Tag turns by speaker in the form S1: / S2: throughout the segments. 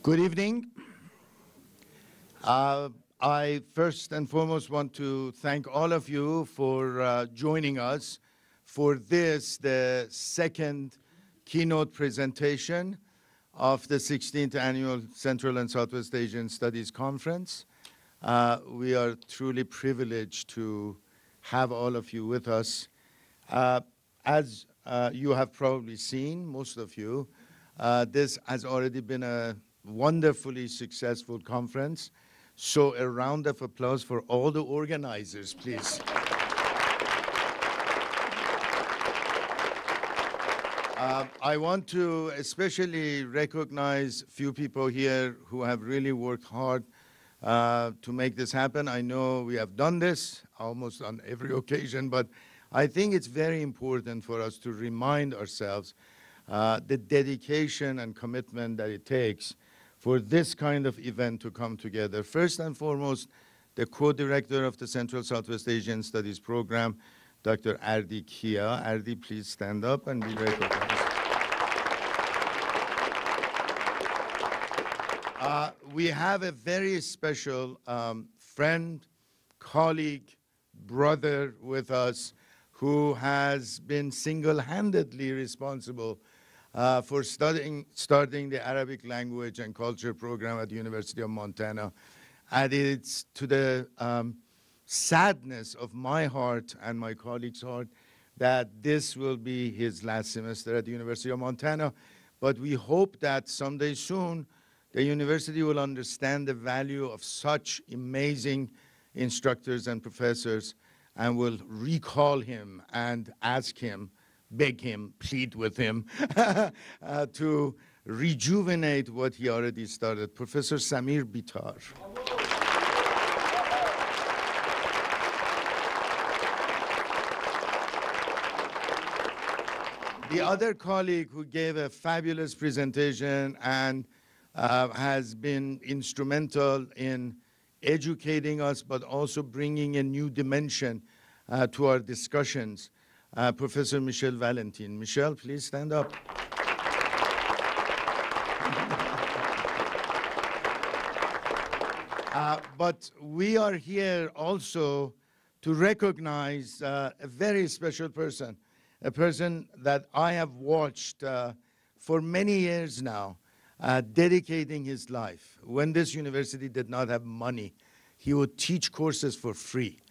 S1: Good evening. I first and foremost want to thank all of you for joining us for this, the second keynote presentation of the 16th Annual Central and Southwest Asian Studies Conference. We are truly privileged to have all of you with us. As you have probably seen, most of you, this has already been a wonderfully successful conference. So a round of applause for all the organizers, please. I want to especially recognize a few people here who have really worked hard to make this happen. I know we have done this almost on every occasion, but I think it's very important for us to remind ourselves the dedication and commitment that it takes for this kind of event to come together. First and foremost, the co-director of the Central Southwest Asian Studies Program, Dr. Ardi Kia. Ardi, please stand up and be recognized. We have a very special friend, colleague, brother with us who has been single-handedly responsible for starting the Arabic language and culture program at the University of Montana. And it's to the sadness of my heart and my colleagues' heart that this will be his last semester at the University of Montana. But we hope that someday soon, the university will understand the value of such amazing instructors and professors and will recall him and ask him, beg him, plead with him to rejuvenate what he already started. Professor Samir Bitar. The other colleague who gave a fabulous presentation and has been instrumental in educating us, but also bringing a new dimension to our discussions. Professor Michel Valentin. Michel, please stand up. But we are here also to recognize a very special person, a person that I have watched for many years now, dedicating his life. When this university did not have money, he would teach courses for free.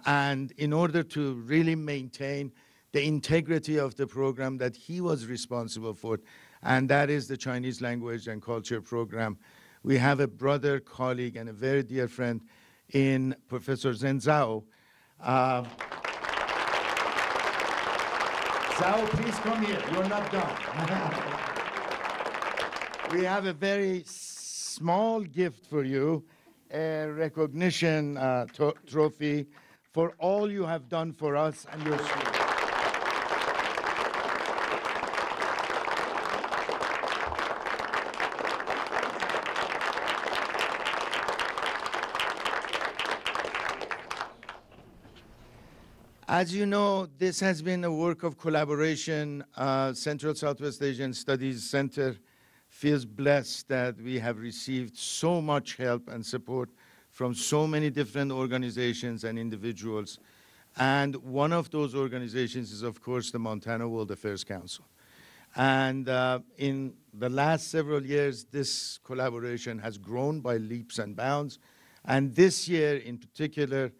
S1: And in order to really maintain the integrity of the program that he was responsible for, and that is the Chinese language and culture program, we have a brother, colleague, and a very dear friend in Professor Zhen Zhao. Zhao, please come here. You're not done. We have a very small gift for you, a recognition trophy for all you have done for us and your students. As you know, this has been a work of collaboration. Central Southwest Asian Studies Center feels blessed that we have received so much help and support from so many different organizations and individuals. And one of those organizations is, of course, the Montana World Affairs Council. And in the last several years, this collaboration has grown by leaps and bounds. And this year, in particular,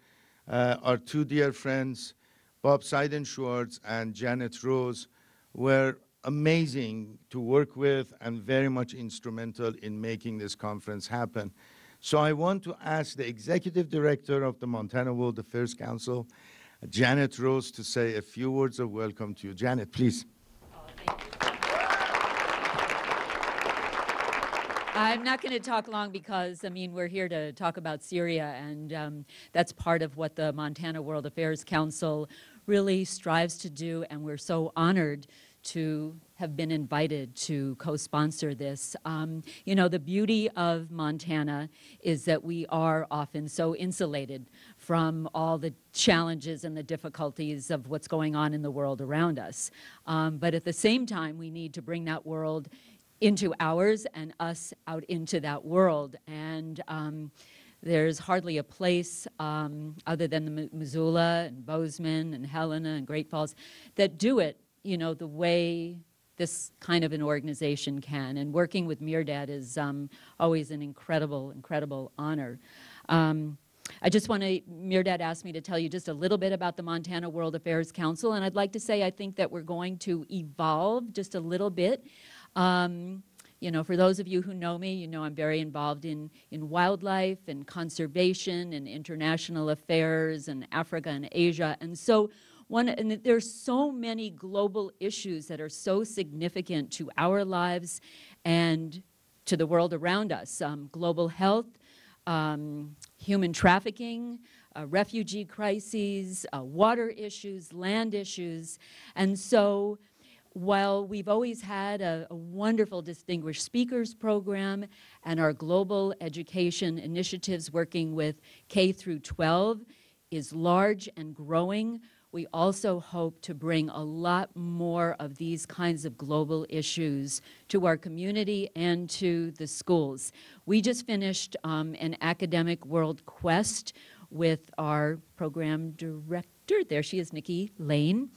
S1: our two dear friends, Bob Seidenschwartz and Janet Rose, were amazing to work with and very much instrumental in making this conference happen. So I want to ask the Executive Director of the Montana World Affairs Council, Janet Rose, to say a few words of welcome to you. Janet, please.
S2: Thank you. I'm not going to talk long because, I mean, we're here to talk about Syria, and that's part of what the Montana World Affairs Council really strives to do, and we're so honored to have been invited to co-sponsor this. You know, the beauty of Montana is that we are often so insulated from all the challenges and the difficulties of what's going on in the world around us. But at the same time, we need to bring that world into ours and us out into that world. And there's hardly a place other than the Missoula and Bozeman and Helena and Great Falls that do it, you know, the way this kind of an organization can. And working with Mirdad is always an incredible, incredible honor. I just want to, Mirdad asked me to tell you just a little bit about the Montana World Affairs Council, and I'd like to say I think that we're going to evolve just a little bit. You know, for those of you who know me, you know I'm very involved in wildlife and conservation and international affairs and Africa and Asia. And so and there's so many global issues that are so significant to our lives and to the world around us. Global health, human trafficking, refugee crises, water issues, land issues. And so while we've always had a wonderful Distinguished Speakers program and our global education initiatives working with K through 12 is large and growing, we also hope to bring a lot more of these kinds of global issues to our community and to the schools. We just finished an academic world quest with our program director. There she is, Nikki Lane.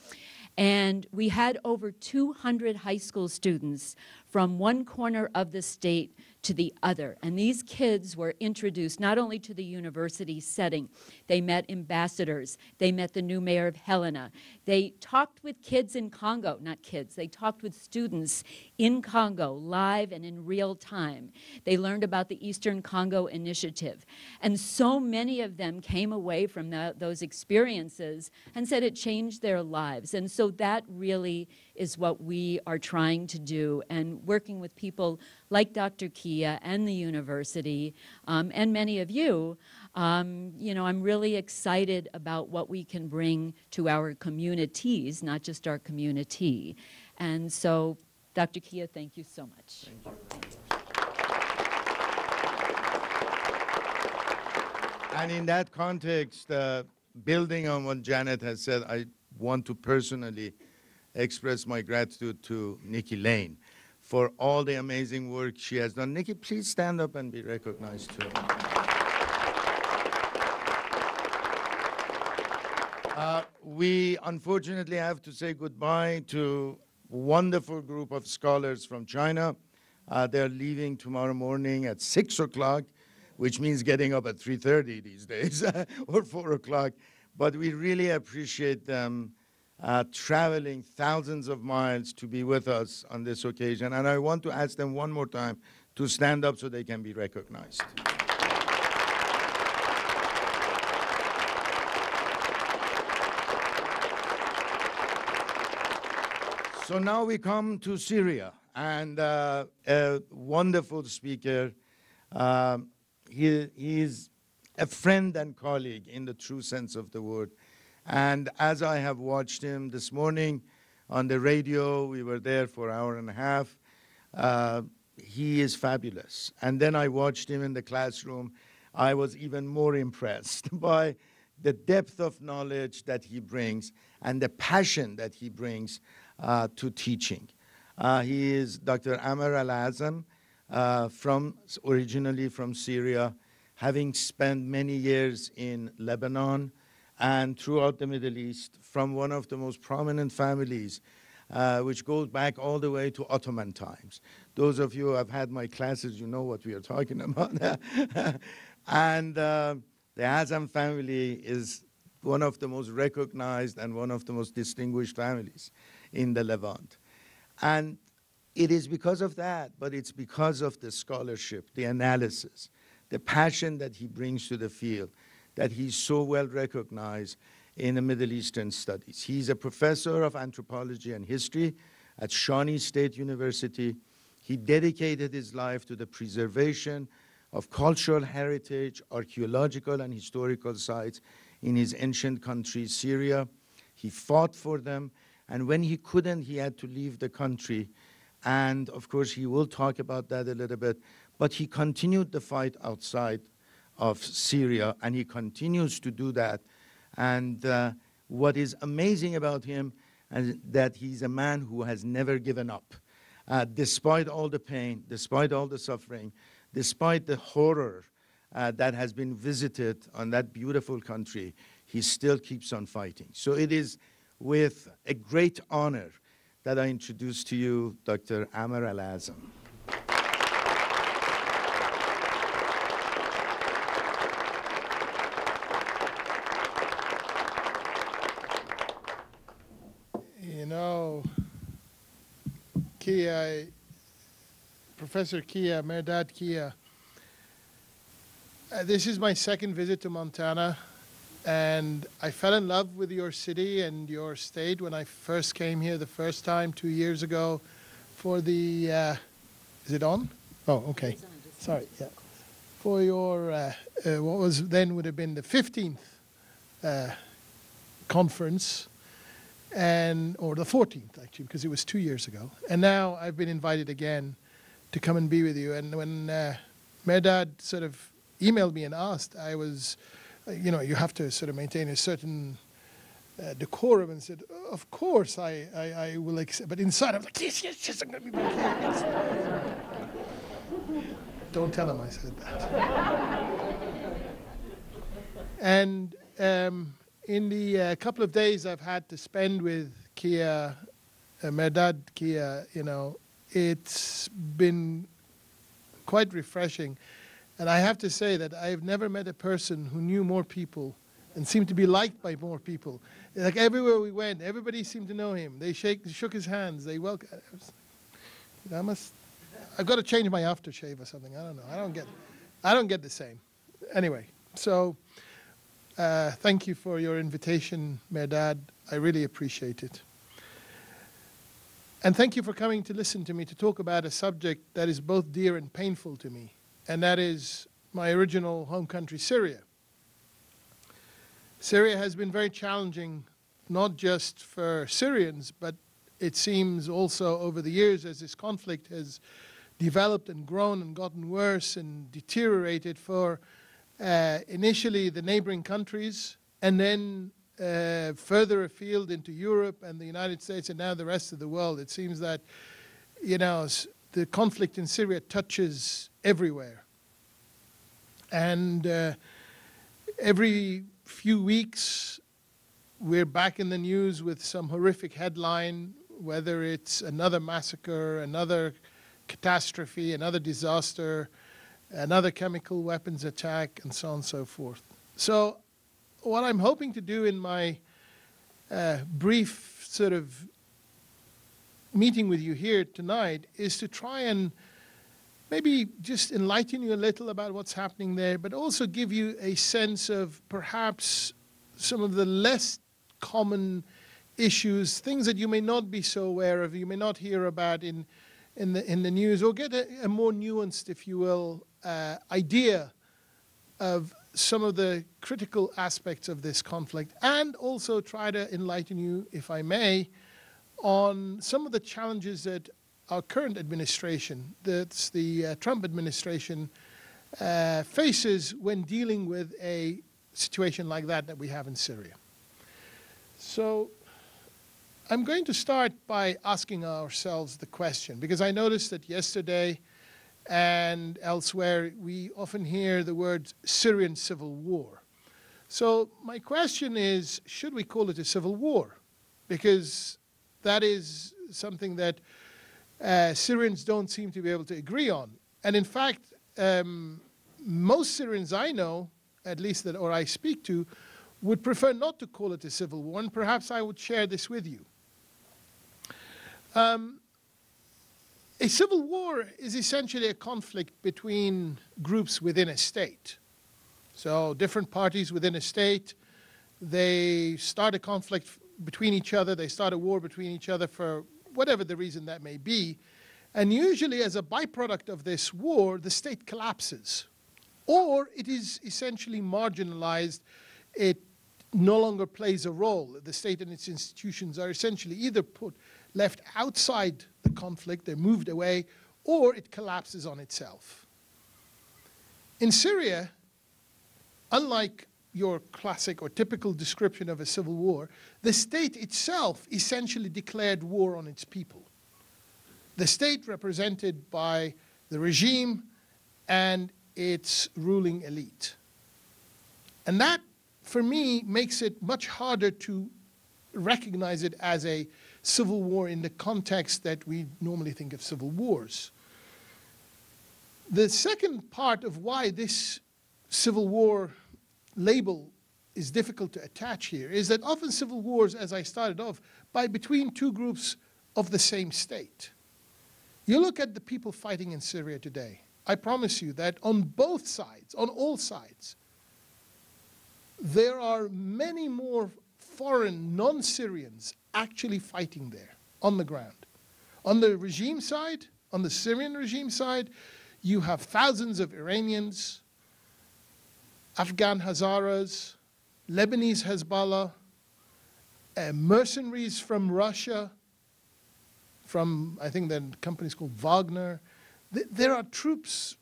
S2: And we had over 200 high school students from one corner of the state to the other. And these kids were introduced not only to the university setting, they met ambassadors, they met the new mayor of Helena, they talked with kids in Congo, not kids, they talked with students in Congo live and in real time. They learned about the Eastern Congo Initiative. And so many of them came away from those experiences and said it changed their lives. And so that really is what we are trying to do, and working with people like Dr. Kia and the university and many of you, you know, I'm really excited about what we can bring to our communities, not just our community. And so, Dr. Kia, thank you so much.
S1: Thank you. And in that context, building on what Janet has said, I want to personally express my gratitude to Nikki Lane for all the amazing work she has done. Nikki, please stand up and be recognized too. We unfortunately have to say goodbye to a wonderful group of scholars from China. They're leaving tomorrow morning at 6 o'clock, which means getting up at 3:30 these days, or 4 o'clock. But we really appreciate them traveling thousands of miles to be with us on this occasion. And I want to ask them one more time to stand up so they can be recognized. So now we come to Syria, and a wonderful speaker. He is a friend and colleague in the true sense of the word. And as I have watched him this morning on the radio, we were there for an hour and a half, he is fabulous. And then I watched him in the classroom. I was even more impressed by the depth of knowledge that he brings and the passion that he brings to teaching. He is Dr. Amer Al-Azam, originally from Syria, having spent many years in Lebanon and throughout the Middle East, from one of the most prominent families, which goes back all the way to Ottoman times. Those of you who have had my classes, you know what we are talking about. And the Azam family is one of the most recognized and one of the most distinguished families in the Levant. And it is because of that, but it's because of the scholarship, the analysis, the passion that he brings to the field, that he's so well recognized in the Middle Eastern studies. He's a professor of anthropology and history at Shawnee State University. He dedicated his life to the preservation of cultural heritage, archaeological and historical sites in his ancient country, Syria. He fought for them, and when he couldn't, he had to leave the country. And of course, he will talk about that a little bit, but he continued the fight outside of Syria, and he continues to do that. And what is amazing about him is that he's a man who has never given up. despite all the pain, despite all the suffering, despite the horror that has been visited on that beautiful country, he still keeps on fighting. So it is with a great honor that I introduce to you Dr. Amer Al-Azam.
S3: You know, Kia, Professor Kia, Mehrdad Kia, this is my second visit to Montana, and I fell in love with your city and your state when I first came here the first time 2 years ago for the, is it on? Oh, okay. Sorry, yeah. For your, what was then would have been the 15th conference, or the 14th actually, because it was 2 years ago. And now I've been invited again to come and be with you. And when Mehrdad sort of emailed me and asked, I was, you know, you have to sort of maintain a certain decorum, and said, of course I will accept. But inside I was like, yes, I'm going to be back here. Yes. Don't tell him I said that. And in the couple of days I've had to spend with Kia, Mehrdad Kia, you know, it's been quite refreshing. And I have to say that I've never met a person who knew more people and seemed to be liked by more people. Like everywhere we went, everybody seemed to know him. They shook his hands. They welcomed. I've got to change my aftershave or something. I don't know. I don't get the same. Anyway, so thank you for your invitation, Mehrdad. I really appreciate it. And thank you for coming to listen to me to talk about a subject that is both dear and painful to me, and that is my original home country, Syria. Syria has been very challenging, not just for Syrians, but it seems also over the years as this conflict has developed and grown and gotten worse and deteriorated for initially the neighboring countries, and then further afield into Europe and the United States, and now the rest of the world. It seems that, you know, the conflict in Syria touches everywhere. And every few weeks, we're back in the news with some horrific headline, whether it's another massacre, another catastrophe, another disaster, another chemical weapons attack, and so on and so forth. So what I'm hoping to do in my brief sort of meeting with you here tonight is to try and maybe just enlighten you a little about what's happening there, but also give you a sense of perhaps some of the less common issues, things that you may not be so aware of, you may not hear about in the news, or get a more nuanced, if you will, idea of some of the critical aspects of this conflict, and also try to enlighten you, if I may, on some of the challenges that our current administration, that's the Trump administration, faces when dealing with a situation like that we have in Syria. So I'm going to start by asking ourselves the question, because I noticed that yesterday and elsewhere we often hear the word Syrian civil war. So my question is, should we call it a civil war? Because that is something that Syrians don't seem to be able to agree on. And in fact, most Syrians I know, at least that or I speak to, would prefer not to call it a civil war, and perhaps I would share this with you. A civil war is essentially a conflict between groups within a state. So different parties within a state, they start a conflict between each other, they start a war between each other for whatever the reason that may be. And usually as a byproduct of this war, the state collapses. Or it is essentially marginalized. It no longer plays a role. The state and its institutions are essentially either left outside the conflict, they're moved away, or it collapses on itself. In Syria, unlike your classic or typical description of a civil war, the state itself essentially declared war on its people. the state represented by the regime and its ruling elite. And that, for me, makes it much harder to recognize it as a civil war in the context that we normally think of civil wars. The second part of why this civil war label is difficult to attach here is that often civil wars, as I started off, by between two groups of the same state. You look at the people fighting in Syria today, I promise you that on both sides, on all sides, there are many more foreign non-Syrians actually fighting there on the ground. On the regime side, on the Syrian regime side, you have thousands of Iranians, Afghan Hazaras, Lebanese Hezbollah, mercenaries from Russia, from, I think the company's called Wagner. There are troops,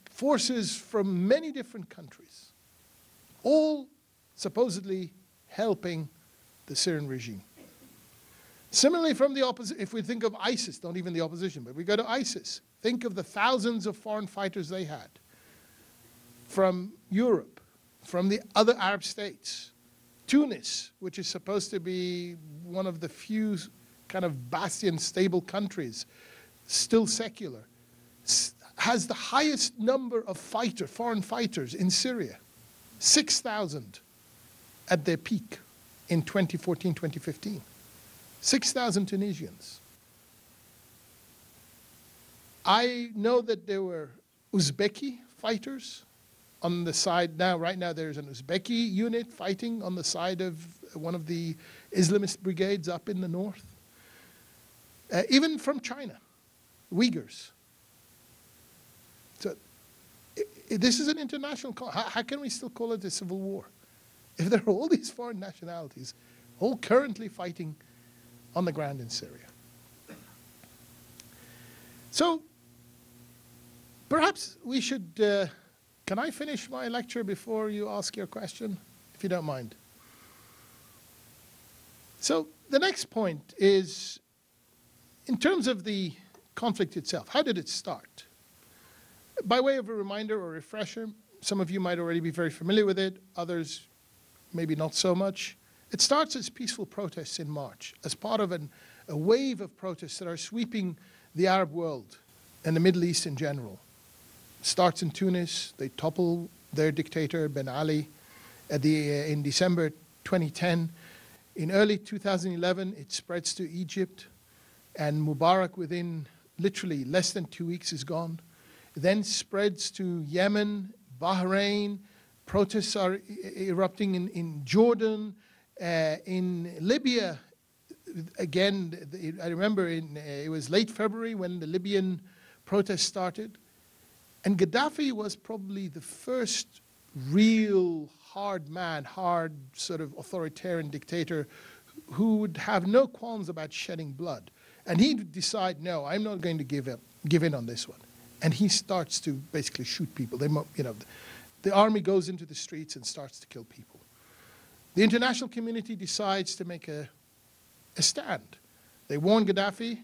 S3: forces from many different countries, all supposedly helping the Syrian regime. Similarly, from the opposition, if we think of ISIS, not even the opposition, but we go to ISIS, think of the thousands of foreign fighters they had from Europe, from the other Arab states. Tunis, which is supposed to be one of the few kind of bastion stable countries, still secular, has the highest number of foreign fighters in Syria, 6,000 at their peak in 2014, 2015. 6,000 Tunisians. I know that there were Uzbeki fighters on the side now. Right now there's an Uzbeki unit fighting on the side of one of the Islamist brigades up in the north. Even from China, Uyghurs. So this is an international call. How can we still call it a civil war? If there are all these foreign nationalities all currently fighting on the ground in Syria. So perhaps we should, can I finish my lecture before you ask your question, if you don't mind? So the next point is, in terms of the conflict itself, how did it start? By way of a reminder or refresher, some of you might already be very familiar with it, others maybe not so much. It starts as peaceful protests in March, as part of a wave of protests that are sweeping the Arab world and the Middle East in general. It starts in Tunis. They topple their dictator, Ben Ali, in December 2010. In early 2011, it spreads to Egypt, and Mubarak, within literally less than 2 weeks, is gone. It then spreads to Yemen, Bahrain. Protests are erupting in Jordan. In Libya, again, I remember it was late February when the Libyan protests started. And Gaddafi was probably the first real hard man, hard sort of authoritarian dictator who would have no qualms about shedding blood. And he'd decide, no, I'm not going to give in on this one. And he starts to basically shoot people. The army goes into the streets and starts to kill people. The international community decides to make a stand. They warn Gaddafi,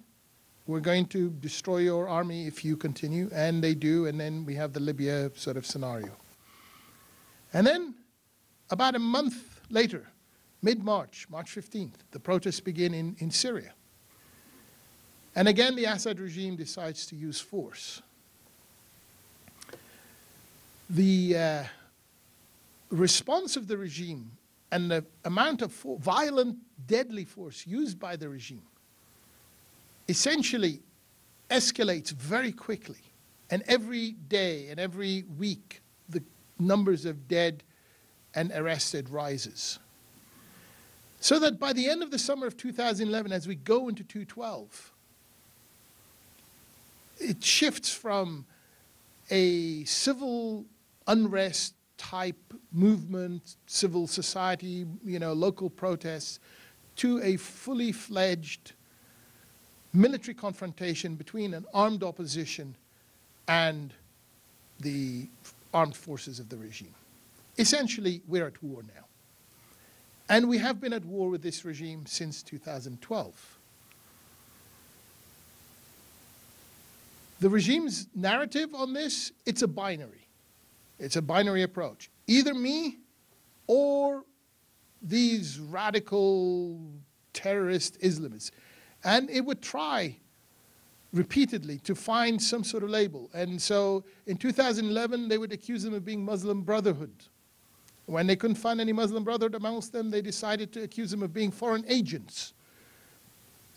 S3: we're going to destroy your army if you continue, and they do, and then we have the Libya sort of scenario. And then, about a month later, mid-March, March 15th, the protests begin in Syria. And again, the Assad regime decides to use force. The response of the regime and the amount of violent, deadly force used by the regime essentially escalates very quickly. And every day and every week, the numbers of dead and arrested rises. So that by the end of the summer of 2011, as we go into 2012, it shifts from a civil unrest type movement, civil society, local protests, to a fully fledged military confrontation between an armed opposition and the armed forces of the regime. Essentially, we're at war now. And we have been at war with this regime since 2012. The regime's narrative on this, it's a binary. It's a binary approach. Either me or these radical terrorist Islamists. And it would try repeatedly to find some sort of label. And so in 2011, they would accuse them of being Muslim Brotherhood. When they couldn't find any Muslim Brotherhood amongst them, they decided to accuse them of being foreign agents.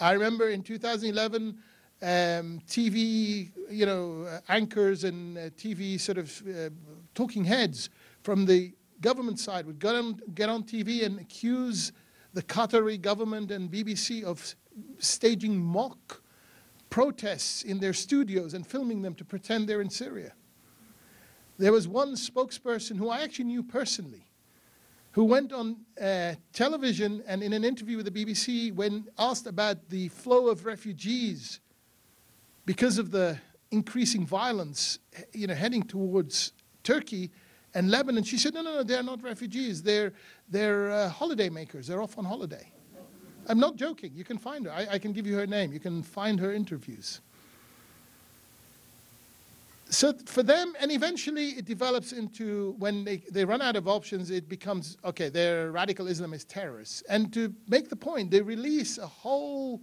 S3: I remember in 2011, TV, anchors and TV sort of talking heads from the government side would get on TV and accuse the Qatari government and BBC of staging mock protests in their studios and filming them to pretend they're in Syria. There was one spokesperson who I actually knew personally, who went on television and in an interview with the BBC, when asked about the flow of refugees because of the increasing violence, heading towards Turkey and Lebanon, she said, no, they're not refugees. They're holiday makers. They're off on holiday. I'm not joking. You can find her. I can give you her name. You can find her interviews. So for them, and eventually it develops into, when they run out of options, it becomes, okay, they're radical Islamist terrorists. And to make the point, they release a whole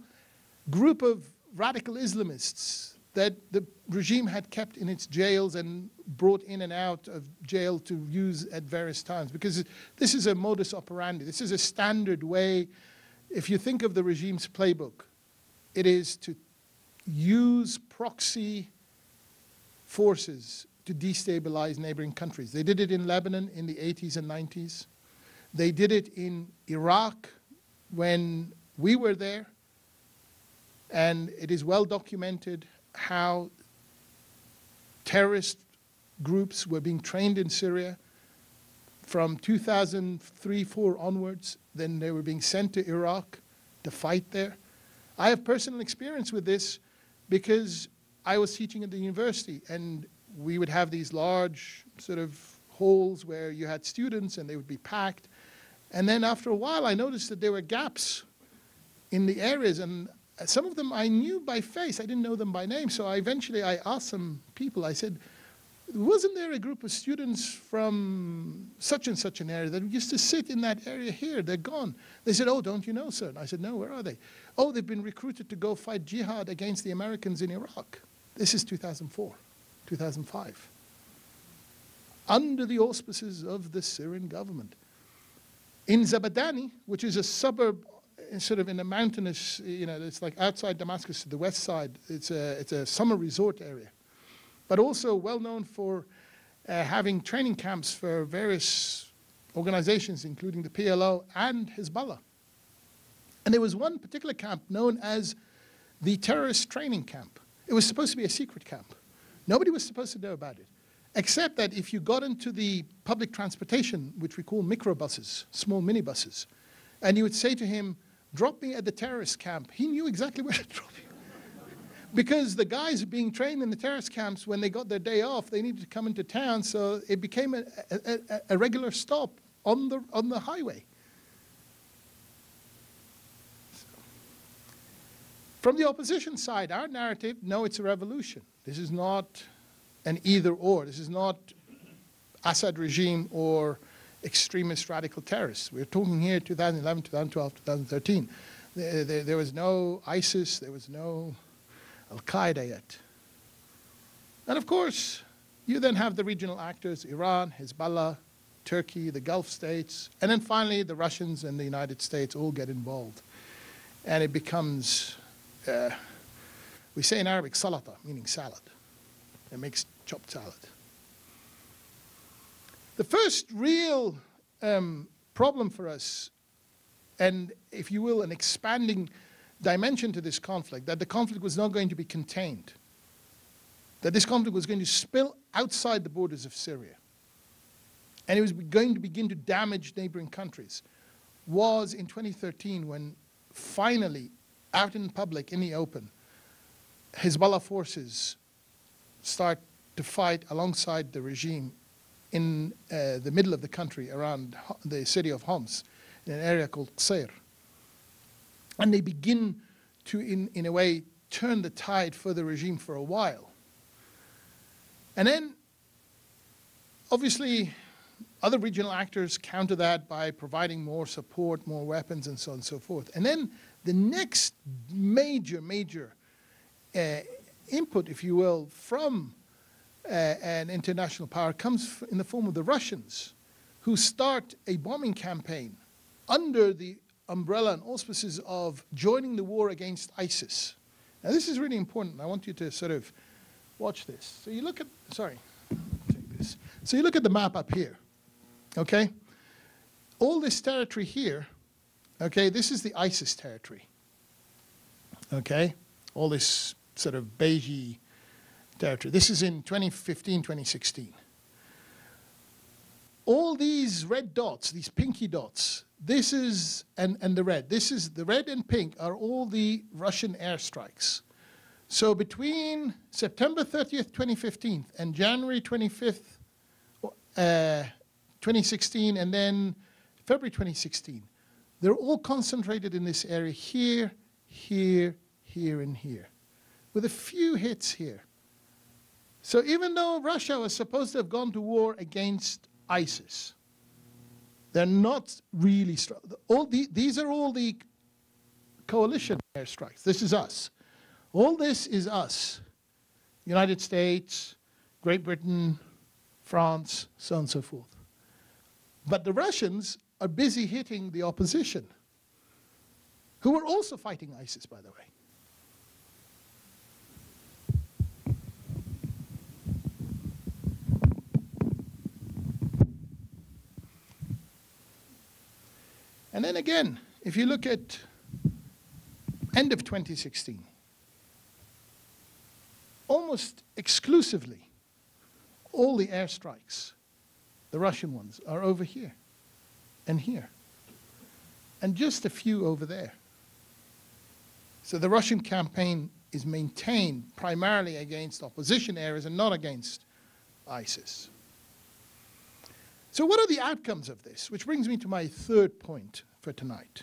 S3: group of radical Islamists that the regime had kept in its jails and brought in and out of jail to use at various times. Because this is a modus operandi. This is a standard way. If you think of the regime's playbook, it is to use proxy forces to destabilize neighboring countries. They did it in Lebanon in the 80s and 90s. They did it in Iraq when we were there. And it is well documented how terrorist groups were being trained in Syria from 2003-4 onwards. Then they were being sent to Iraq to fight there. I have personal experience with this because I was teaching at the university, and we would have these large sort of halls where you had students and they would be packed. And then after a while, I noticed that there were gaps in the areas, and some of them I knew by face. I didn't know them by name. So eventually I asked some people, I said, wasn't there a group of students from such and such an area that used to sit in that area here? They're gone. They said, oh, don't you know, sir? And I said, no, where are they? Oh, they've been recruited to go fight jihad against the Americans in Iraq. This is 2004, 2005. Under the auspices of the Syrian government. In Zabadani, which is a suburb sort of in a mountainous, it's like outside Damascus to the west side. It's a summer resort area, but also well known for having training camps for various organizations, including the PLO and Hezbollah. And there was one particular camp known as the terrorist training camp. It was supposed to be a secret camp. Nobody was supposed to know about it, except that if you got into the public transportation, which we call microbuses, small minibuses, and you would say to him, drop me at the terrorist camp, he knew exactly where to drop you. Because the guys being trained in the terrorist camps, when they got their day off, they needed to come into town, so it became a regular stop on the highway. From the opposition side, our narrative, no, it's a revolution. This is not an either or. This is not Assad regime or extremist radical terrorists. We're talking here 2011, 2012, 2013. There was no ISIS, there was no Al-Qaeda yet. And of course, you then have the regional actors, Iran, Hezbollah, Turkey, the Gulf states, and then finally the Russians and the United States all get involved. And it becomes, we say in Arabic, salata, meaning salad. It makes chopped salad. The first real problem for us, and if you will, an expanding dimension to this conflict, that the conflict was not going to be contained, that this conflict was going to spill outside the borders of Syria, and it was going to begin to damage neighboring countries, was in 2013 when finally, out in public, in the open, Hezbollah forces start to fight alongside the regime in the middle of the country around the city of Homs, in an area called Qusayr. And they begin to, in a way, turn the tide for the regime for a while. And then, obviously, other regional actors counter that by providing more support, more weapons, and so on and so forth. And then the next major input, if you will, from an international power comes in the form of the Russians, who start a bombing campaign under the umbrella and auspices of joining the war against ISIS. Now, this is really important. I want you to sort of watch this. So you look at, sorry, take this. So you look at the map up here, okay? All this territory here, okay, this is the ISIS territory, okay? All this sort of beigey territory. This is in 2015, 2016. All these red dots, these pinky dots, this is, and the red, this is, the red and pink are all the Russian airstrikes. So between September 30th, 2015 and January 25th, 2016, and then February 2016, they're all concentrated in this area here, here, here, and here, with a few hits here. So even though Russia was supposed to have gone to war against ISIS, they're not really strong. These are all the coalition airstrikes. This is us. All this is us. United States, Great Britain, France, so on and so forth. But the Russians are busy hitting the opposition, who are also fighting ISIS, by the way. And then again, if you look at end of 2016, almost exclusively, all the airstrikes, the Russian ones, are over here and here, and just a few over there. So the Russian campaign is maintained primarily against opposition areas and not against ISIS. So what are the outcomes of this? Which brings me to my third point for tonight.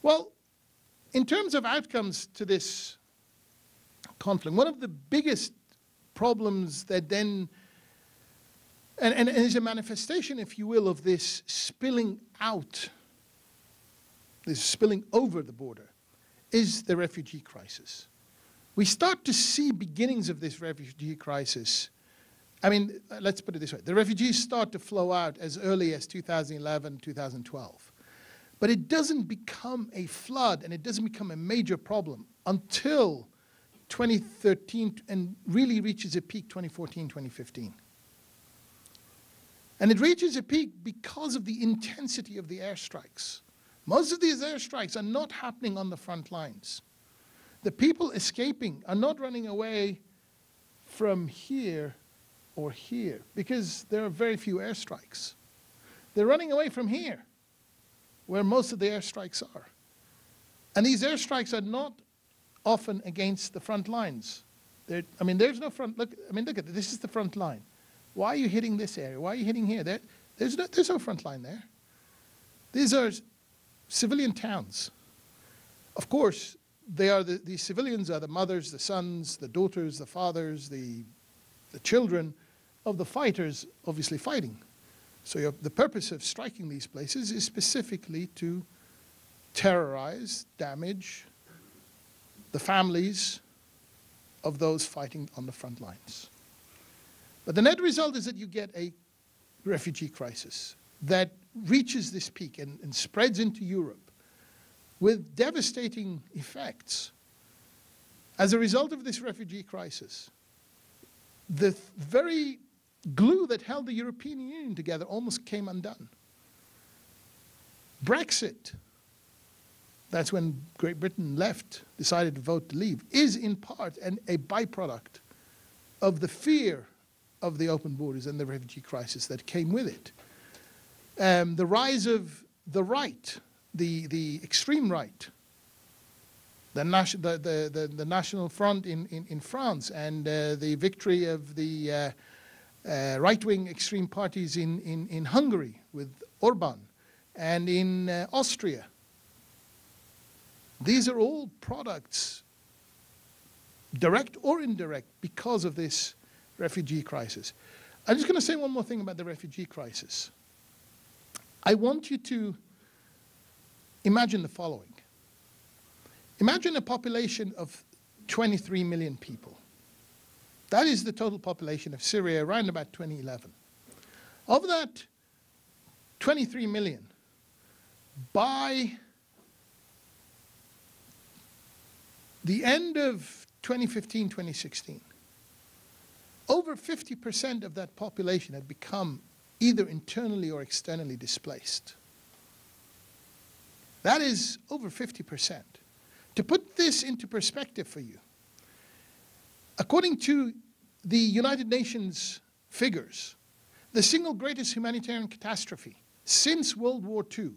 S3: Well, in terms of outcomes to this conflict, one of the biggest problems that then, and is a manifestation, if you will, of this spilling out, this spilling over the border, is the refugee crisis. We start to see beginnings of this refugee crisis. I mean, let's put it this way. The refugees start to flow out as early as 2011, 2012. But it doesn't become a flood and it doesn't become a major problem until 2013 and really reaches a peak 2014, 2015. And it reaches a peak because of the intensity of the airstrikes. Most of these airstrikes are not happening on the front lines. The people escaping are not running away from here or here, because there are very few airstrikes. They're running away from here, where most of the airstrikes are. And these airstrikes are not often against the front lines. I mean, there's no front, look at it, this is the front line. Why are you hitting this area? Why are you hitting here? There's no front line there. These are civilian towns. Of course, these civilians are the mothers, the sons, the daughters, the fathers, the children of the fighters obviously fighting. So the purpose of striking these places is specifically to terrorize, damage the families of those fighting on the front lines. But the net result is that you get a refugee crisis that reaches this peak and spreads into Europe with devastating effects. As a result of this refugee crisis, the very glue that held the European Union together almost came undone. Brexit, that's when Great Britain left, decided to vote to leave, is in part a byproduct of the fear of the open borders and the refugee crisis that came with it. The rise of the right, the extreme right, the National Front in France, and the victory of the right-wing extreme parties in Hungary with Orban, and in Austria. These are all products, direct or indirect, because of this refugee crisis. I'm just going to say one more thing about the refugee crisis. I want you to imagine the following. Imagine a population of 23 million people. That is the total population of Syria around about 2011. Of that 23 million, by the end of 2015, 2016, over 50% of that population had become either internally or externally displaced. That is over 50%. To put this into perspective for you, according to the United Nations figures, the single greatest humanitarian catastrophe since World War II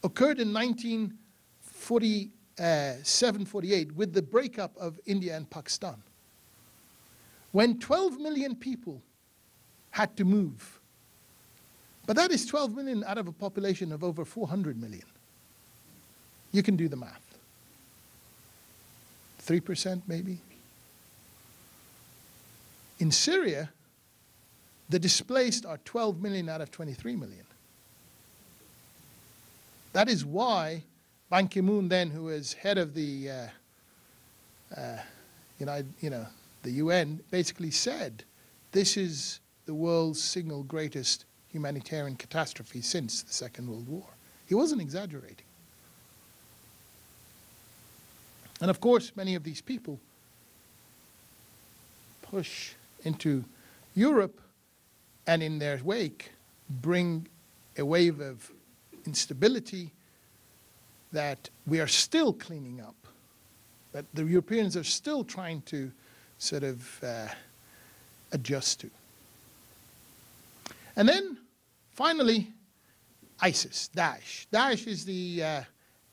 S3: occurred in 1947-48 with the breakup of India and Pakistan, when 12 million people had to move. But that is 12 million out of a population of over 400 million. You can do the math. 3% maybe. In Syria, the displaced are 12 million out of 23 million. That is why Ban Ki-moon then, who was head of the the UN, basically said, this is the world's single greatest humanitarian catastrophe since the Second World War. He wasn't exaggerating. And of course, many of these people push into Europe and in their wake bring a wave of instability that we are still cleaning up, that the Europeans are still trying to sort of adjust to. And then finally, ISIS, Daesh. Daesh is the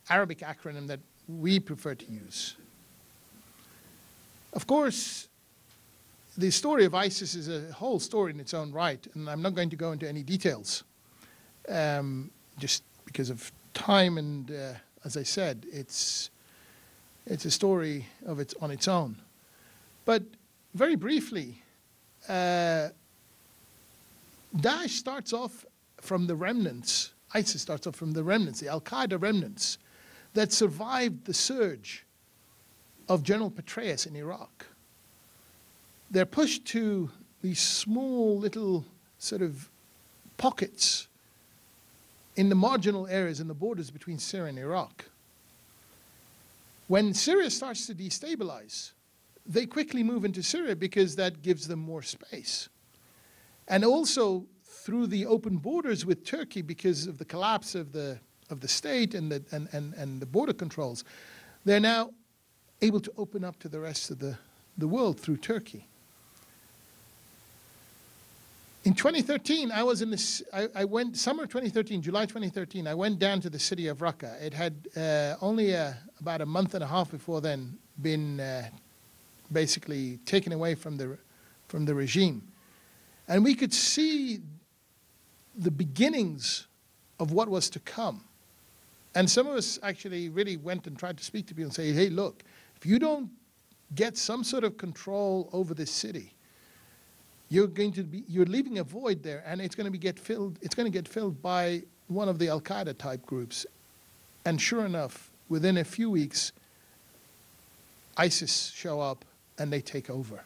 S3: Arabic acronym that we prefer to use. Of course, the story of ISIS is a whole story in its own right, and I'm not going to go into any details, just because of time, and as I said, it's a story of on its own. But very briefly, Daesh starts off from the remnants, ISIS starts off from the remnants, the Al-Qaeda remnants, that survived the surge of General Petraeus in Iraq. They're pushed to these small little sort of pockets in the marginal areas and the borders between Syria and Iraq. When Syria starts to destabilize, they quickly move into Syria because that gives them more space. And also through the open borders with Turkey, because of the collapse of the state and the border controls, they're now able to open up to the rest of the world through Turkey. In 2013, I was in this, I went, summer 2013, July 2013, I went down to the city of Raqqa. It had only about a month and a half before then been basically taken away from the regime. And we could see the beginnings of what was to come. And some of us actually really went and tried to speak to people and say, hey, look, if you don't get some sort of control over this city, you're leaving a void there, and it's going to get filled by one of the Al-Qaeda type groups. And sure enough, within a few weeks, ISIS show up and they take over.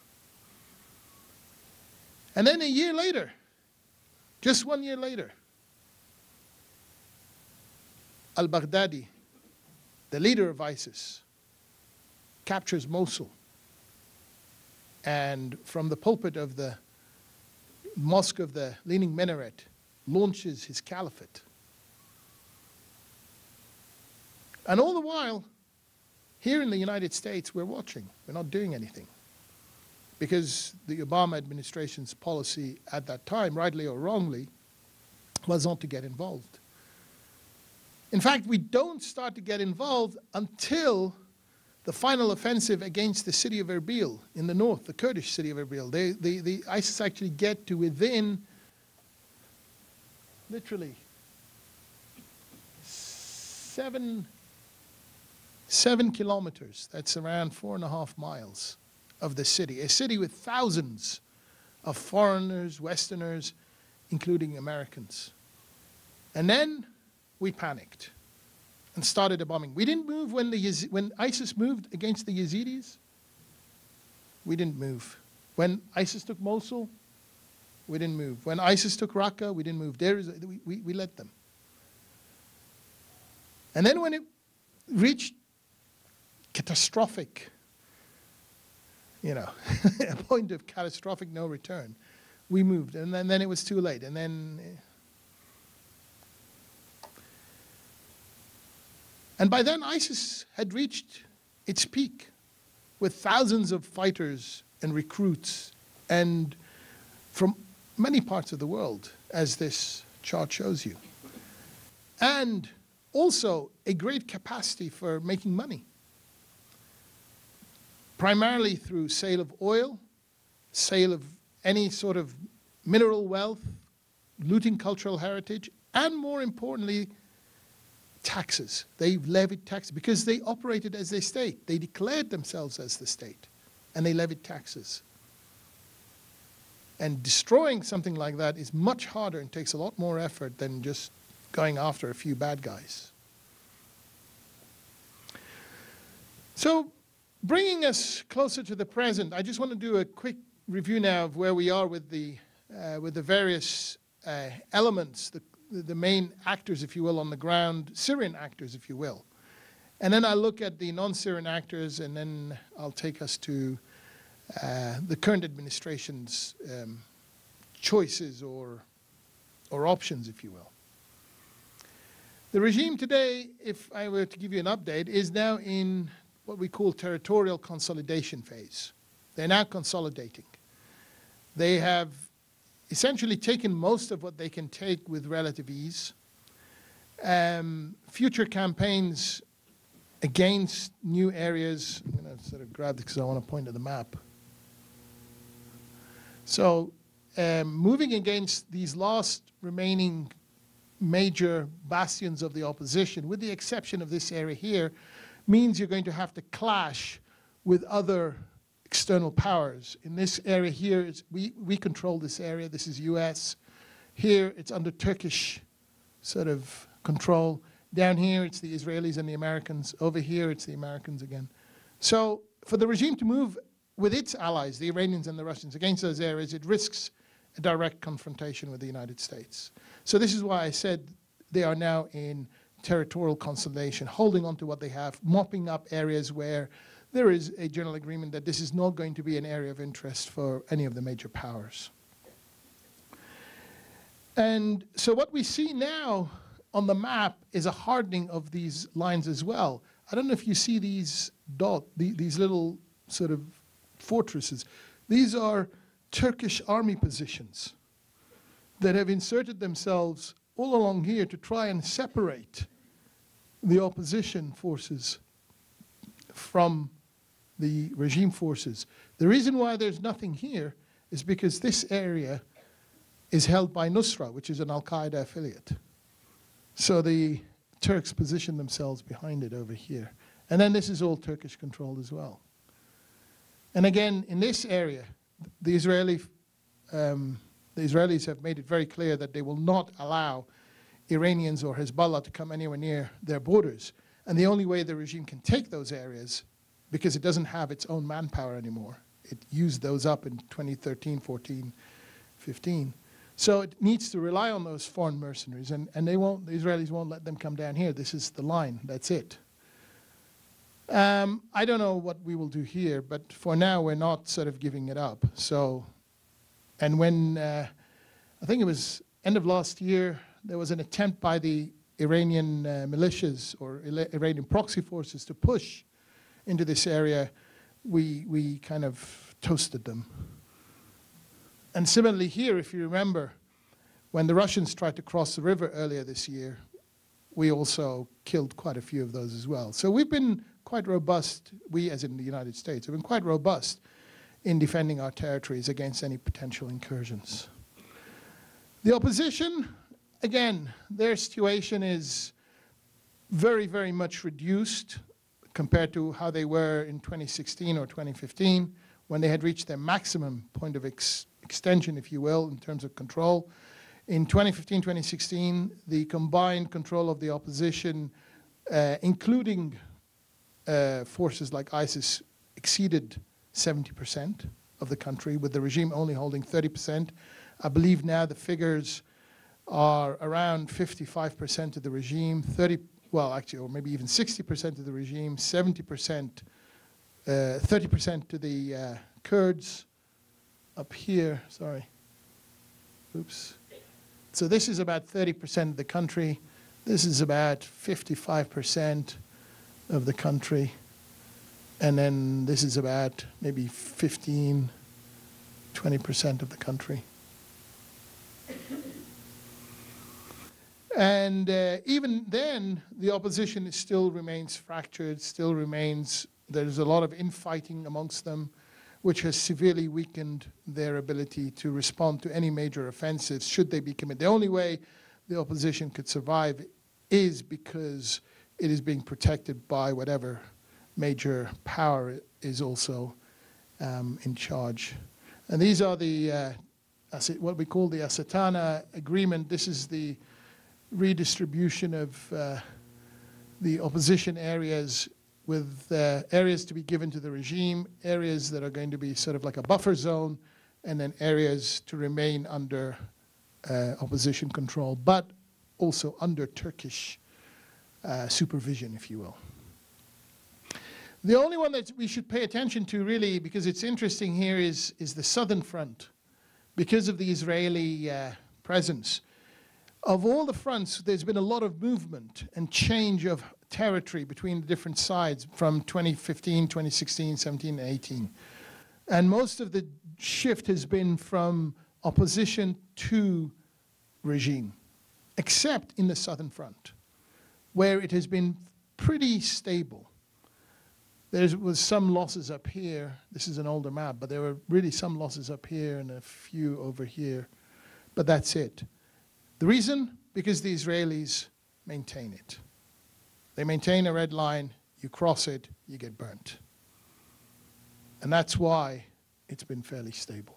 S3: And then a year later, just 1 year later, al-Baghdadi, the leader of ISIS, captures Mosul, and from the pulpit of the mosque of the Leaning Minaret launches his caliphate. And all the while, here in the United States, we're watching. We're not doing anything. Because the Obama administration's policy at that time, rightly or wrongly, was not to get involved. In fact, we don't start to get involved until the final offensive against the city of Erbil in the north, the Kurdish city of Erbil. The ISIS actually get to within, literally, 7 kilometers. That's around 4.5 miles of the city. A city with thousands of foreigners, Westerners, including Americans. And then we panicked and started a bombing. We didn't move when ISIS moved against the Yazidis. We didn't move. When ISIS took Mosul, we didn't move. When ISIS took Raqqa, we didn't move. We let them. And then when it reached catastrophic, a point of catastrophic no return, we moved. And then it was too late. And by then, ISIS had reached its peak with thousands of fighters and recruits and from many parts of the world, as this chart shows you. And also a great capacity for making money, primarily through sale of oil, sale of any sort of mineral wealth, looting cultural heritage, and more importantly, taxes. They levied taxes because they operated as a state. They declared themselves as the state, and they levied taxes. And destroying something like that is much harder and takes a lot more effort than just going after a few bad guys. So, bringing us closer to the present, I just want to do a quick review now of where we are with the various elements, the main actors, if you will, on the ground, Syrian actors, if you will. And then I'll look at the non-Syrian actors, and then I'll take us to the current administration's choices or options, if you will. The regime today, if I were to give you an update, is now in what we call territorial consolidation phase. They're now consolidating. They have essentially taken most of what they can take with relative ease. Future campaigns against new areas, I'm going to sort of grab this because I want to point to the map. So moving against these last remaining major bastions of the opposition, with the exception of this area here, means you're going to have to clash with other external powers. In this area here, we control this area. This is US. Here, it's under Turkish sort of control. Down here, it's the Israelis and the Americans. Over here, it's the Americans again. So for the regime to move with its allies, the Iranians and the Russians, against those areas, it risks a direct confrontation with the United States. So this is why I said they are now in territorial consolidation, holding on to what they have, mopping up areas where there is a general agreement that this is not going to be an area of interest for any of the major powers. And so what we see now on the map is a hardening of these lines as well. I don't know if you see these these little sort of fortresses. These are Turkish army positions that have inserted themselves all along here to try and separate the opposition forces from the regime forces. The reason why there's nothing here is because this area is held by Nusra, which is an Al-Qaeda affiliate. So the Turks position themselves behind it over here. And then this is all Turkish controlled as well. And again, in this area, the Israelis have made it very clear that they will not allow Iranians or Hezbollah to come anywhere near their borders. And the only way the regime can take those areas, because it doesn't have its own manpower anymore. It used those up in 2013, 14, 15. So it needs to rely on those foreign mercenaries, and the Israelis won't let them come down here. This is the line, that's it. I don't know what we will do here, but for now we're not sort of giving it up. So, and when, I think it was end of last year, there was an attempt by the Iranian militias or Iranian proxy forces to push into this area. We kind of toasted them. And similarly here, if you remember, when the Russians tried to cross the river earlier this year, we also killed quite a few of those as well. So we've been quite robust, we as in the United States, have been quite robust in defending our territories against any potential incursions. The opposition, again, their situation is very, very much reduced compared to how they were in 2016 or 2015, when they had reached their maximum point of extension, if you will, in terms of control. In 2015-2016, the combined control of the opposition, including forces like ISIS, exceeded 70% of the country, with the regime only holding 30%. I believe now the figures are around 55% of the regime, or maybe even 60% of the regime, 70%, 30% to the Kurds up here, sorry. Oops. So this is about 30% of the country. This is about 55% of the country. And then this is about maybe 15, 20% of the country. And even then, the opposition still remains fractured, there's a lot of infighting amongst them, which has severely weakened their ability to respond to any major offensives should they be committed. The only way the opposition could survive is because it is being protected by whatever major power is also in charge. And these are the, what we call the Asatana Agreement. This is the redistribution of the opposition areas, with areas to be given to the regime, areas that are going to be sort of like a buffer zone, and then areas to remain under opposition control, but also under Turkish supervision, if you will. The only one that we should pay attention to, really, because it's interesting here, is the southern front, because of the Israeli presence. Of all the fronts, there's been a lot of movement and change of territory between the different sides from 2015, 2016, 17, and 18. And most of the shift has been from opposition to regime, except in the southern front, where it has been pretty stable. There was some losses up here. This is an older map, but there were really some losses up here and a few over here. But that's it. The reason? Because the Israelis maintain it. They maintain a red line. You cross it, you get burnt. And that's why it's been fairly stable.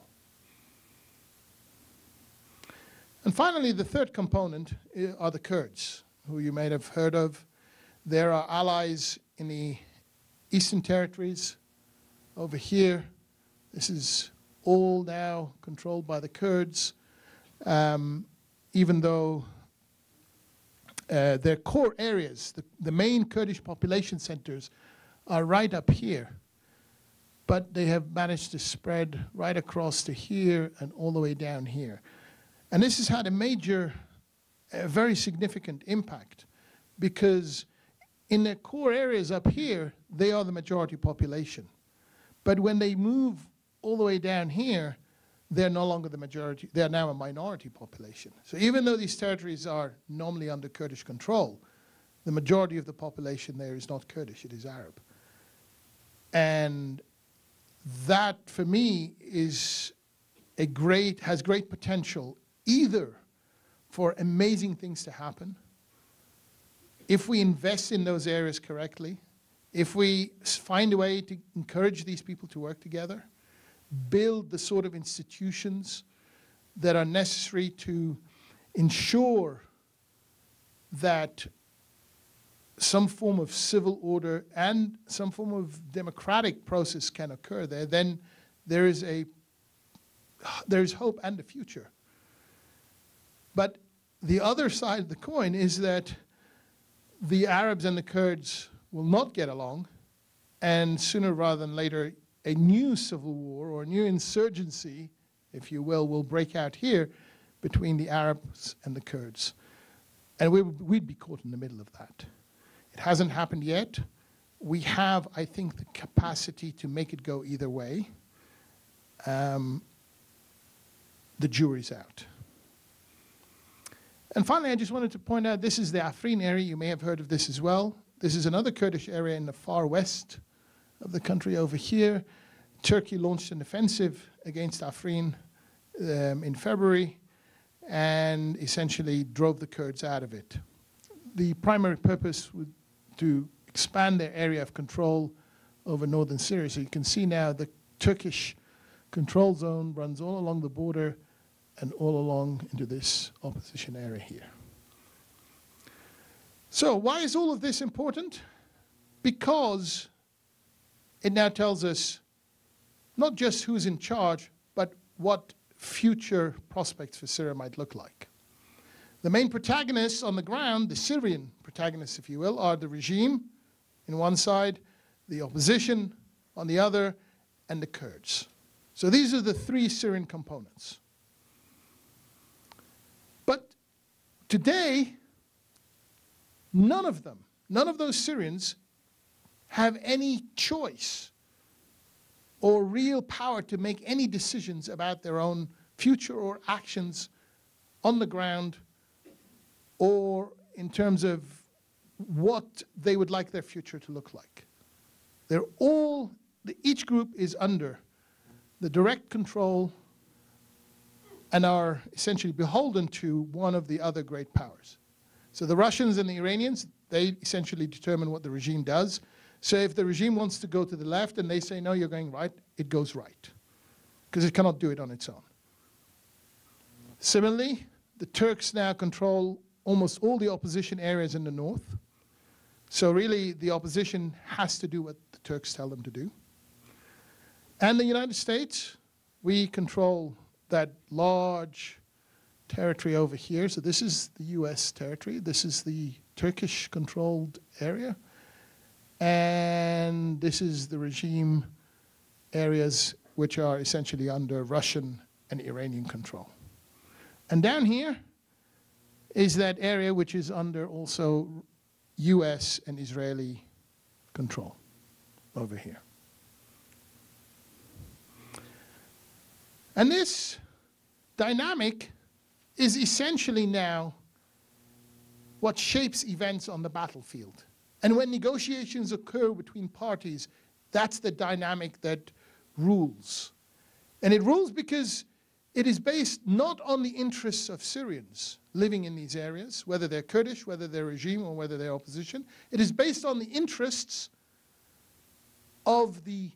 S3: And finally, the third component are the Kurds, who you may have heard of. There are allies in the Eastern Territories over here. This is all now controlled by the Kurds, even though their core areas, the main Kurdish population centers, are right up here. But they have managed to spread right across to here and all the way down here. And this has had a very significant impact, because in their core areas up here, they are the majority population. But when they move all the way down here, they're no longer the majority, they're now a minority population. So even though these territories are normally under Kurdish control, the majority of the population there is not Kurdish, it is Arab. And that, for me, has great potential, either for amazing things to happen, if we invest in those areas correctly, if we find a way to encourage these people to work together, build the sort of institutions that are necessary to ensure that some form of civil order and some form of democratic process can occur there, then there is hope and a future. But the other side of the coin is that the Arabs and the Kurds will not get along, and sooner rather than later, a new civil war or a new insurgency, if you will break out here between the Arabs and the Kurds. And we'd be caught in the middle of that. It hasn't happened yet. We have, I think, the capacity to make it go either way. The jury's out. And finally, I just wanted to point out, this is the Afrin area. You may have heard of this as well. This is another Kurdish area in the far west of the country over here. Turkey launched an offensive against Afrin in February and essentially drove the Kurds out of it. The primary purpose was to expand their area of control over northern Syria. So you can see now the Turkish control zone runs all along the border and all along into this opposition area here. So why is all of this important? Because it now tells us not just who's in charge, but what future prospects for Syria might look like. The main protagonists on the ground, the Syrian protagonists, if you will, are the regime in one side, the opposition on the other, and the Kurds. So these are the three Syrian components. But today, none of those Syrians have any choice or real power to make any decisions about their own future or actions on the ground or in terms of what they would like their future to look like. They're all, each group is under the direct control and are essentially beholden to one of the other great powers. So the Russians and the Iranians, they essentially determine what the regime does. So if the regime wants to go to the left and they say, no, you're going right, it goes right, because it cannot do it on its own. Similarly, the Turks now control almost all the opposition areas in the north. So really, the opposition has to do what the Turks tell them to do. And the United States, we control that large territory over here. So this is the US territory. This is the Turkish-controlled area. And this is the regime areas which are essentially under Russian and Iranian control. And down here is that area which is under also US and Israeli control over here. And this dynamic is essentially now what shapes events on the battlefield. And when negotiations occur between parties, that's the dynamic that rules. And it rules because it is based not on the interests of Syrians living in these areas, whether they're Kurdish, whether they're regime, or whether they're opposition. It is based on the interests of the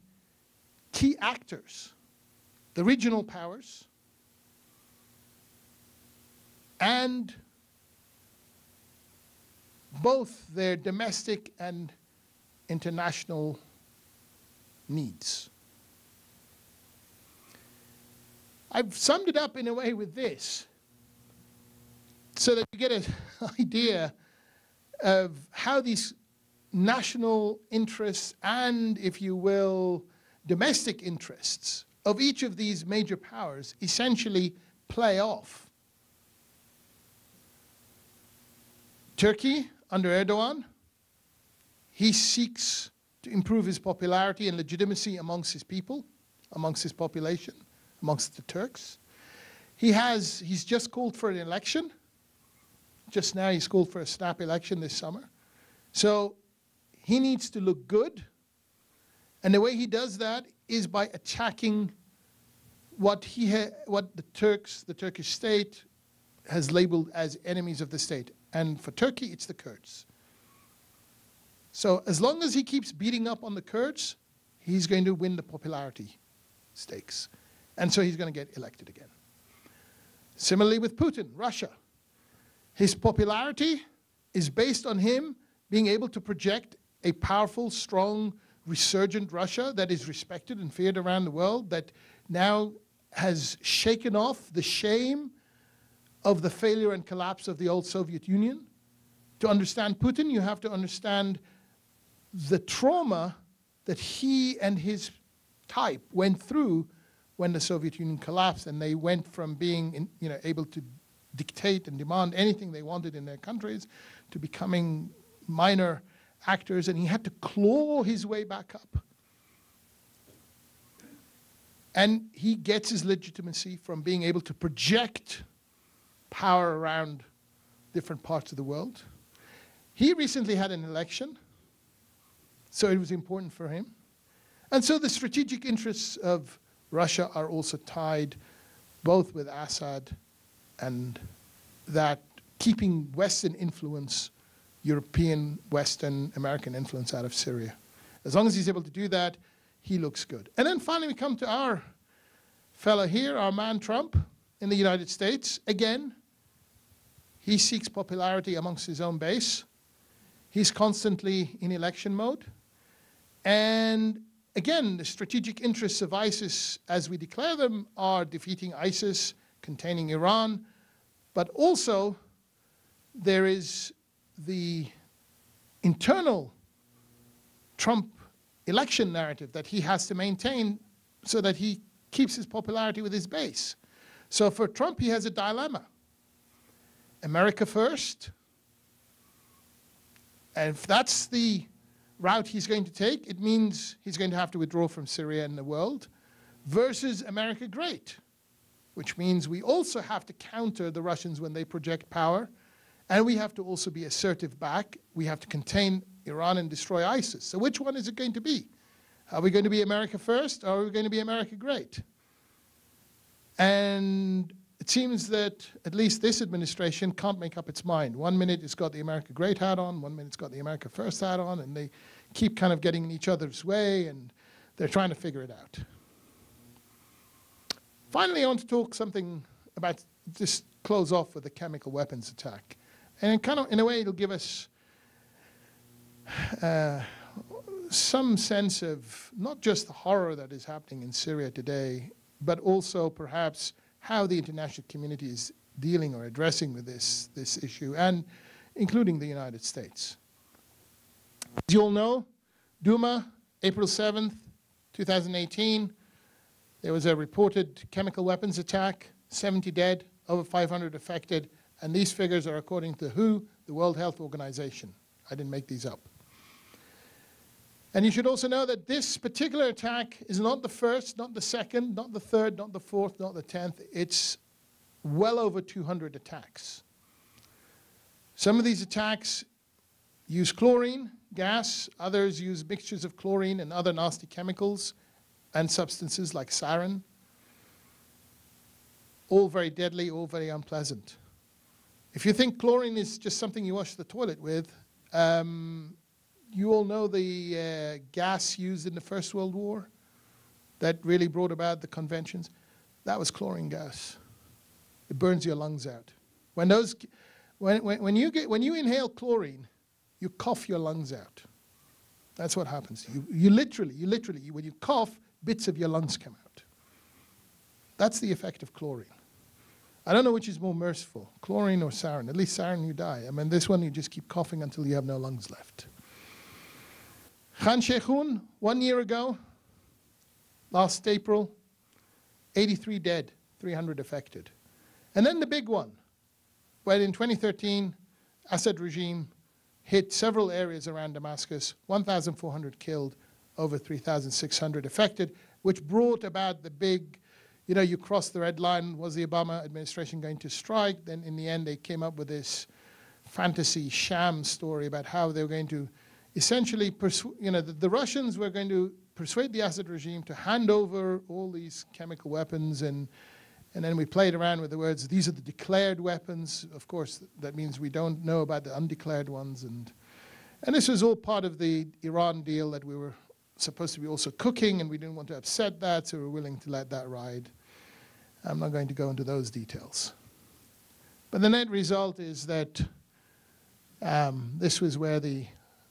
S3: key actors, the regional powers, and both their domestic and international needs. I've summed it up in a way with this, so that you get an idea of how these national interests and, if you will, domestic interests of each of these major powers essentially play off. Turkey, under Erdogan, he seeks to improve his popularity and legitimacy amongst his people, amongst his population, amongst the Turks. He's just called for an election. Just now he's called for a snap election this summer. So he needs to look good. And the way he does that is by attacking what the Turkish state has labeled as enemies of the state. And for Turkey, it's the Kurds. So as long as he keeps beating up on the Kurds, he's going to win the popularity stakes. And so he's going to get elected again. Similarly with Putin, Russia. His popularity is based on him being able to project a powerful, strong, resurgent Russia that is respected and feared around the world, that now has shaken off the shame of the failure and collapse of the old Soviet Union. To understand Putin, you have to understand the trauma that he and his type went through when the Soviet Union collapsed, and they went from being able to dictate and demand anything they wanted in their countries to becoming minor actors, and he had to claw his way back up. And he gets his legitimacy from being able to project power around different parts of the world. He recently had an election, so it was important for him. And so the strategic interests of Russia are also tied both with Assad and that keeping Western influence, European, Western, American influence out of Syria. As long as he's able to do that, he looks good. And then finally we come to our fellow here, our man Trump, in the United States, again, he seeks popularity amongst his own base. He's constantly in election mode. And again, the strategic interests of ISIS, as we declare them, are defeating ISIS, containing Iran, but also there is the internal Trump election narrative that he has to maintain so that he keeps his popularity with his base. So for Trump, he has a dilemma. America first, and if that's the route he's going to take, it means he's going to have to withdraw from Syria and the world, versus America great, which means we also have to counter the Russians when they project power, and we have to also be assertive back. We have to contain Iran and destroy ISIS. So which one is it going to be? Are we going to be America first, or are we going to be America great? And it seems that at least this administration can't make up its mind. 1 minute it's got the America great hat on, 1 minute it's got the America first hat on, and they keep kind of getting in each other's way, and they're trying to figure it out. Finally, I want to talk something about, just close off with the chemical weapons attack. And kind of, in a way, it'll give us some sense of not just the horror that is happening in Syria today, but also perhaps how the international community is dealing or addressing with this issue, and including the United States. As you all know, Duma, April 7th, 2018, there was a reported chemical weapons attack, 70 dead, over 500 affected, and these figures are according to WHO, the World Health Organization. I didn't make these up. And you should also know that this particular attack is not the first, not the second, not the third, not the fourth, not the 10th. It's well over 200 attacks. Some of these attacks use chlorine gas, others use mixtures of chlorine and other nasty chemicals and substances like sarin. All very deadly, all very unpleasant. If you think chlorine is just something you wash the toilet with, you all know the gas used in the First World War that really brought about the conventions. That was chlorine gas. It burns your lungs out. When you inhale chlorine, you cough your lungs out. That's what happens. You literally, when you cough, bits of your lungs come out. That's the effect of chlorine. I don't know which is more merciful, chlorine or sarin. At least sarin, you die. I mean, this one, you just keep coughing until you have no lungs left. Khan Sheikhoun, 1 year ago, last April, 83 dead, 300 affected. And then the big one, where in 2013, Assad regime hit several areas around Damascus, 1,400 killed, over 3,600 affected, which brought about the big, you cross the red line, was the Obama administration going to strike? Then in the end, they came up with this fantasy sham story about how they were going to essentially, the Russians were going to persuade the Assad regime to hand over all these chemical weapons, and then we played around with the words, these are the declared weapons. Of course, that means we don't know about the undeclared ones. And this was all part of the Iran deal that we were supposed to be also cooking, and we didn't want to upset that, so we were willing to let that ride. I'm not going to go into those details. But the net result is that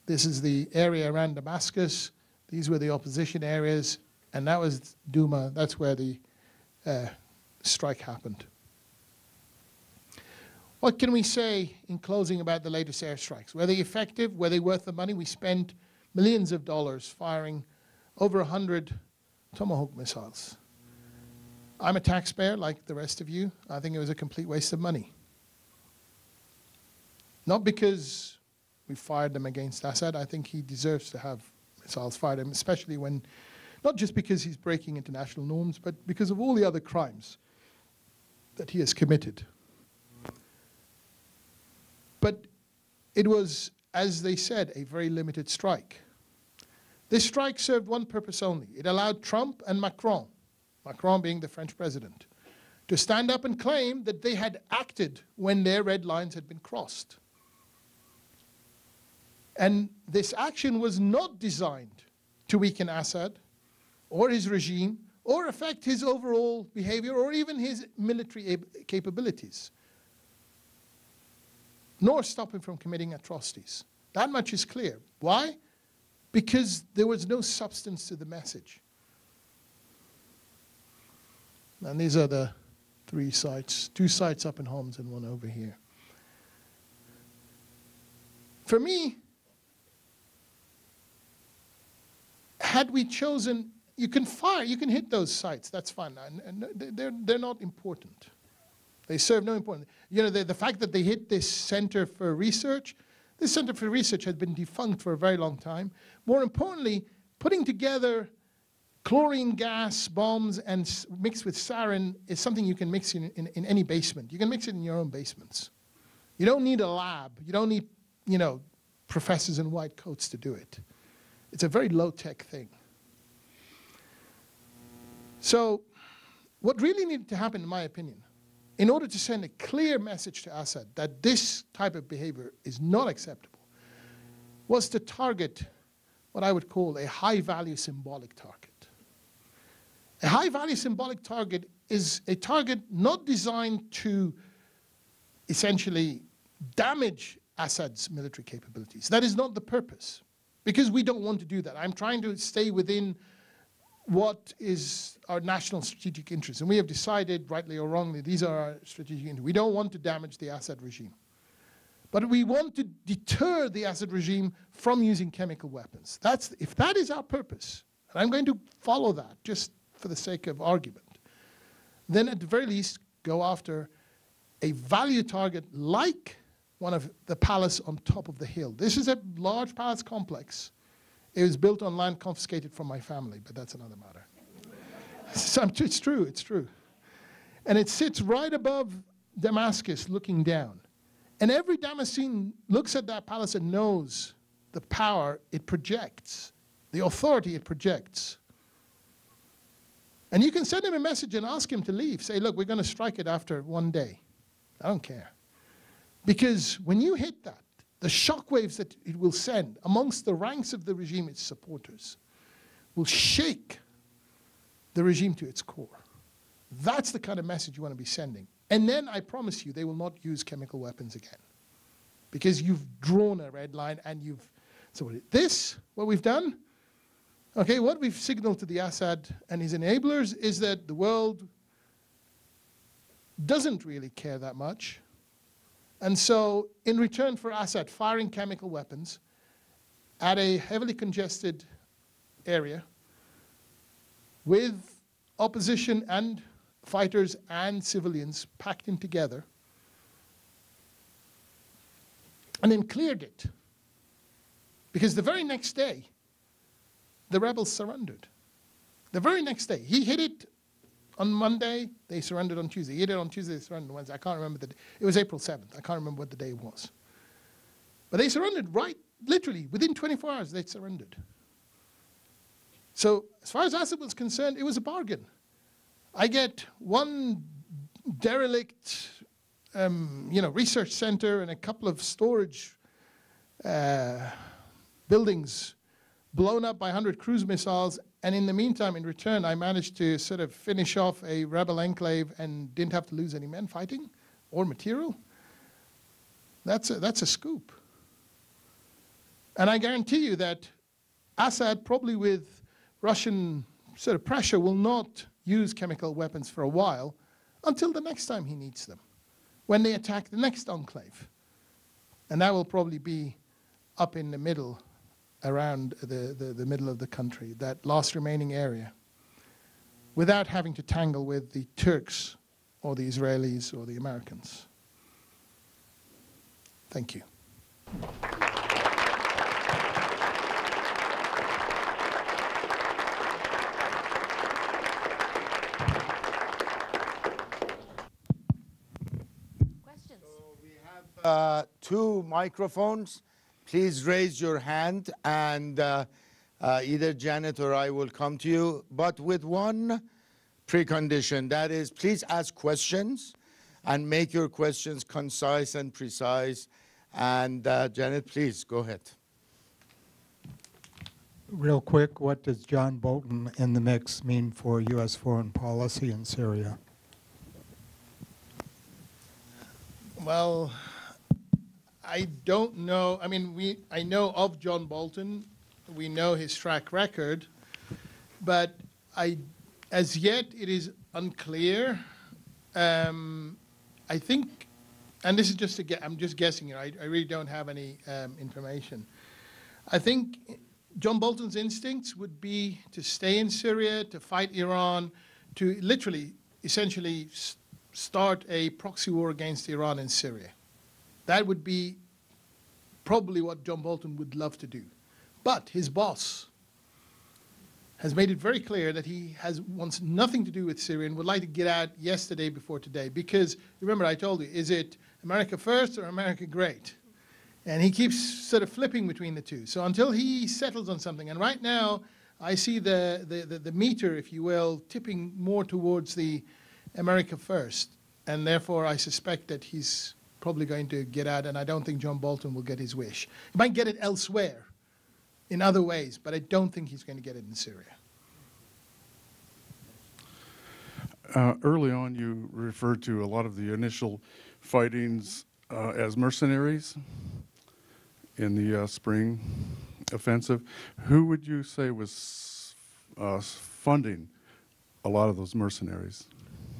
S3: this is the area around Damascus. These were the opposition areas, and that was Duma. That's where the strike happened. What can we say in closing about the latest airstrikes? Were they effective? Were they worth the money? We spent millions of dollars firing over 100 Tomahawk missiles. I'm a taxpayer like the rest of you. I think it was a complete waste of money. Not because we fired them against Assad. I think he deserves to have missiles fired at him, especially when, not just because he's breaking international norms, but because of all the other crimes that he has committed. But it was, as they said, a very limited strike. This strike served one purpose only. It allowed Trump and Macron being the French president, to stand up and claim that they had acted when their red lines had been crossed. And this action was not designed to weaken Assad or his regime or affect his overall behavior or even his military capabilities, nor stop him from committing atrocities. That much is clear. Why? Because there was no substance to the message. And these are the 3 sites, 2 sites up in Homs and 1 over here. For me, had we chosen, you can fire, you can hit those sites, that's fine. And they're not important. They serve no importance. You know, the fact that they hit this center for research, this center for research has been defunct for a very long time. More importantly, putting together chlorine gas bombs and mixed with sarin is something you can mix in any basement. You can mix it in your own basements. You don't need a lab. You don't need, you know, professors in white coats to do it. It's a very low-tech thing. So what really needed to happen, in my opinion, in order to send a clear message to Assad that this type of behavior is not acceptable, was to target what I would call a high-value symbolic target. A high-value symbolic target is a target not designed to essentially damage Assad's military capabilities. That is not the purpose, because we don't want to do that. I'm trying to stay within what is our national strategic interests. And we have decided, rightly or wrongly, these are our strategic interests. We don't want to damage the Assad regime. But we want to deter the Assad regime from using chemical weapons. If that is our purpose, and I'm going to follow that just for the sake of argument, then at the very least go after a value target like one of the palace on top of the hill. This is a large palace complex. It was built on land confiscated from my family, but that's another matter. So it's true, it's true. And it sits right above Damascus looking down. And every Damascene looks at that palace and knows the power it projects, the authority it projects. And you can send him a message and ask him to leave. Say, look, we're going to strike it after 1 day. I don't care. Because when you hit that, the shockwaves that it will send amongst the ranks of the regime, its supporters, will shake the regime to its core. That's the kind of message you want to be sending. And then I promise you, they will not use chemical weapons again. Because you've drawn a red line and you've... So what we've done, okay, what we've signaled to the Assad and his enablers is that the world doesn't really care that much. And so, in return for Assad firing chemical weapons at a heavily congested area with opposition and fighters and civilians packed in together, and then cleared it. Because the very next day, the rebels surrendered. The very next day. He hit it on Monday, they surrendered on Tuesday. He did it on Tuesday, they surrendered on Wednesday. I can't remember the day. It was April 7th. I can't remember what the day was. But they surrendered literally, within 24 hours, they surrendered. So as far as Assad was concerned, it was a bargain. I get one derelict research center and a couple of storage buildings blown up by 100 cruise missiles, and in the meantime, in return, I managed to sort of finish off a rebel enclave and didn't have to lose any men fighting or material. That's a scoop. And I guarantee you that Assad, probably with Russian sort of pressure, will not use chemical weapons for a while until the next time he needs them, when they attack the next enclave. And that will probably be up in the middle, around the middle of the country, that last remaining area, without having to tangle with the Turks or the Israelis or the Americans. Thank you.
S2: Questions?
S1: So we have 2 microphones. Please raise your hand, and either Janet or I will come to you, but with one precondition. That is, please ask questions and make your questions concise and precise. And Janet, please, go ahead.
S4: Real quick, what does John Bolton in the mix mean for U.S. foreign policy in Syria?
S3: Well, I don't know. I mean, I know of John Bolton. We know his track record, but as yet it is unclear. I think, and this is just I'm just guessing here. I really don't have any information. I think John Bolton's instincts would be to stay in Syria, to fight Iran, to literally, essentially start a proxy war against Iran in Syria. That would be probably what John Bolton would love to do. But his boss has made it very clear that he wants nothing to do with Syria and would like to get out yesterday before today. Because, remember, I told you, is it America first or America great? And he keeps sort of flipping between the two. So until he settles on something, and right now I see the meter, if you will, tipping more towards the America first. And therefore I suspect that he's probably going to get out, and I don't think John Bolton will get his wish. He might get it elsewhere in other ways, but I don't think he's going to get it in Syria.
S5: Early on, you referred to a lot of the initial fightings as mercenaries in the spring offensive. Who would you say was funding a lot of those mercenaries?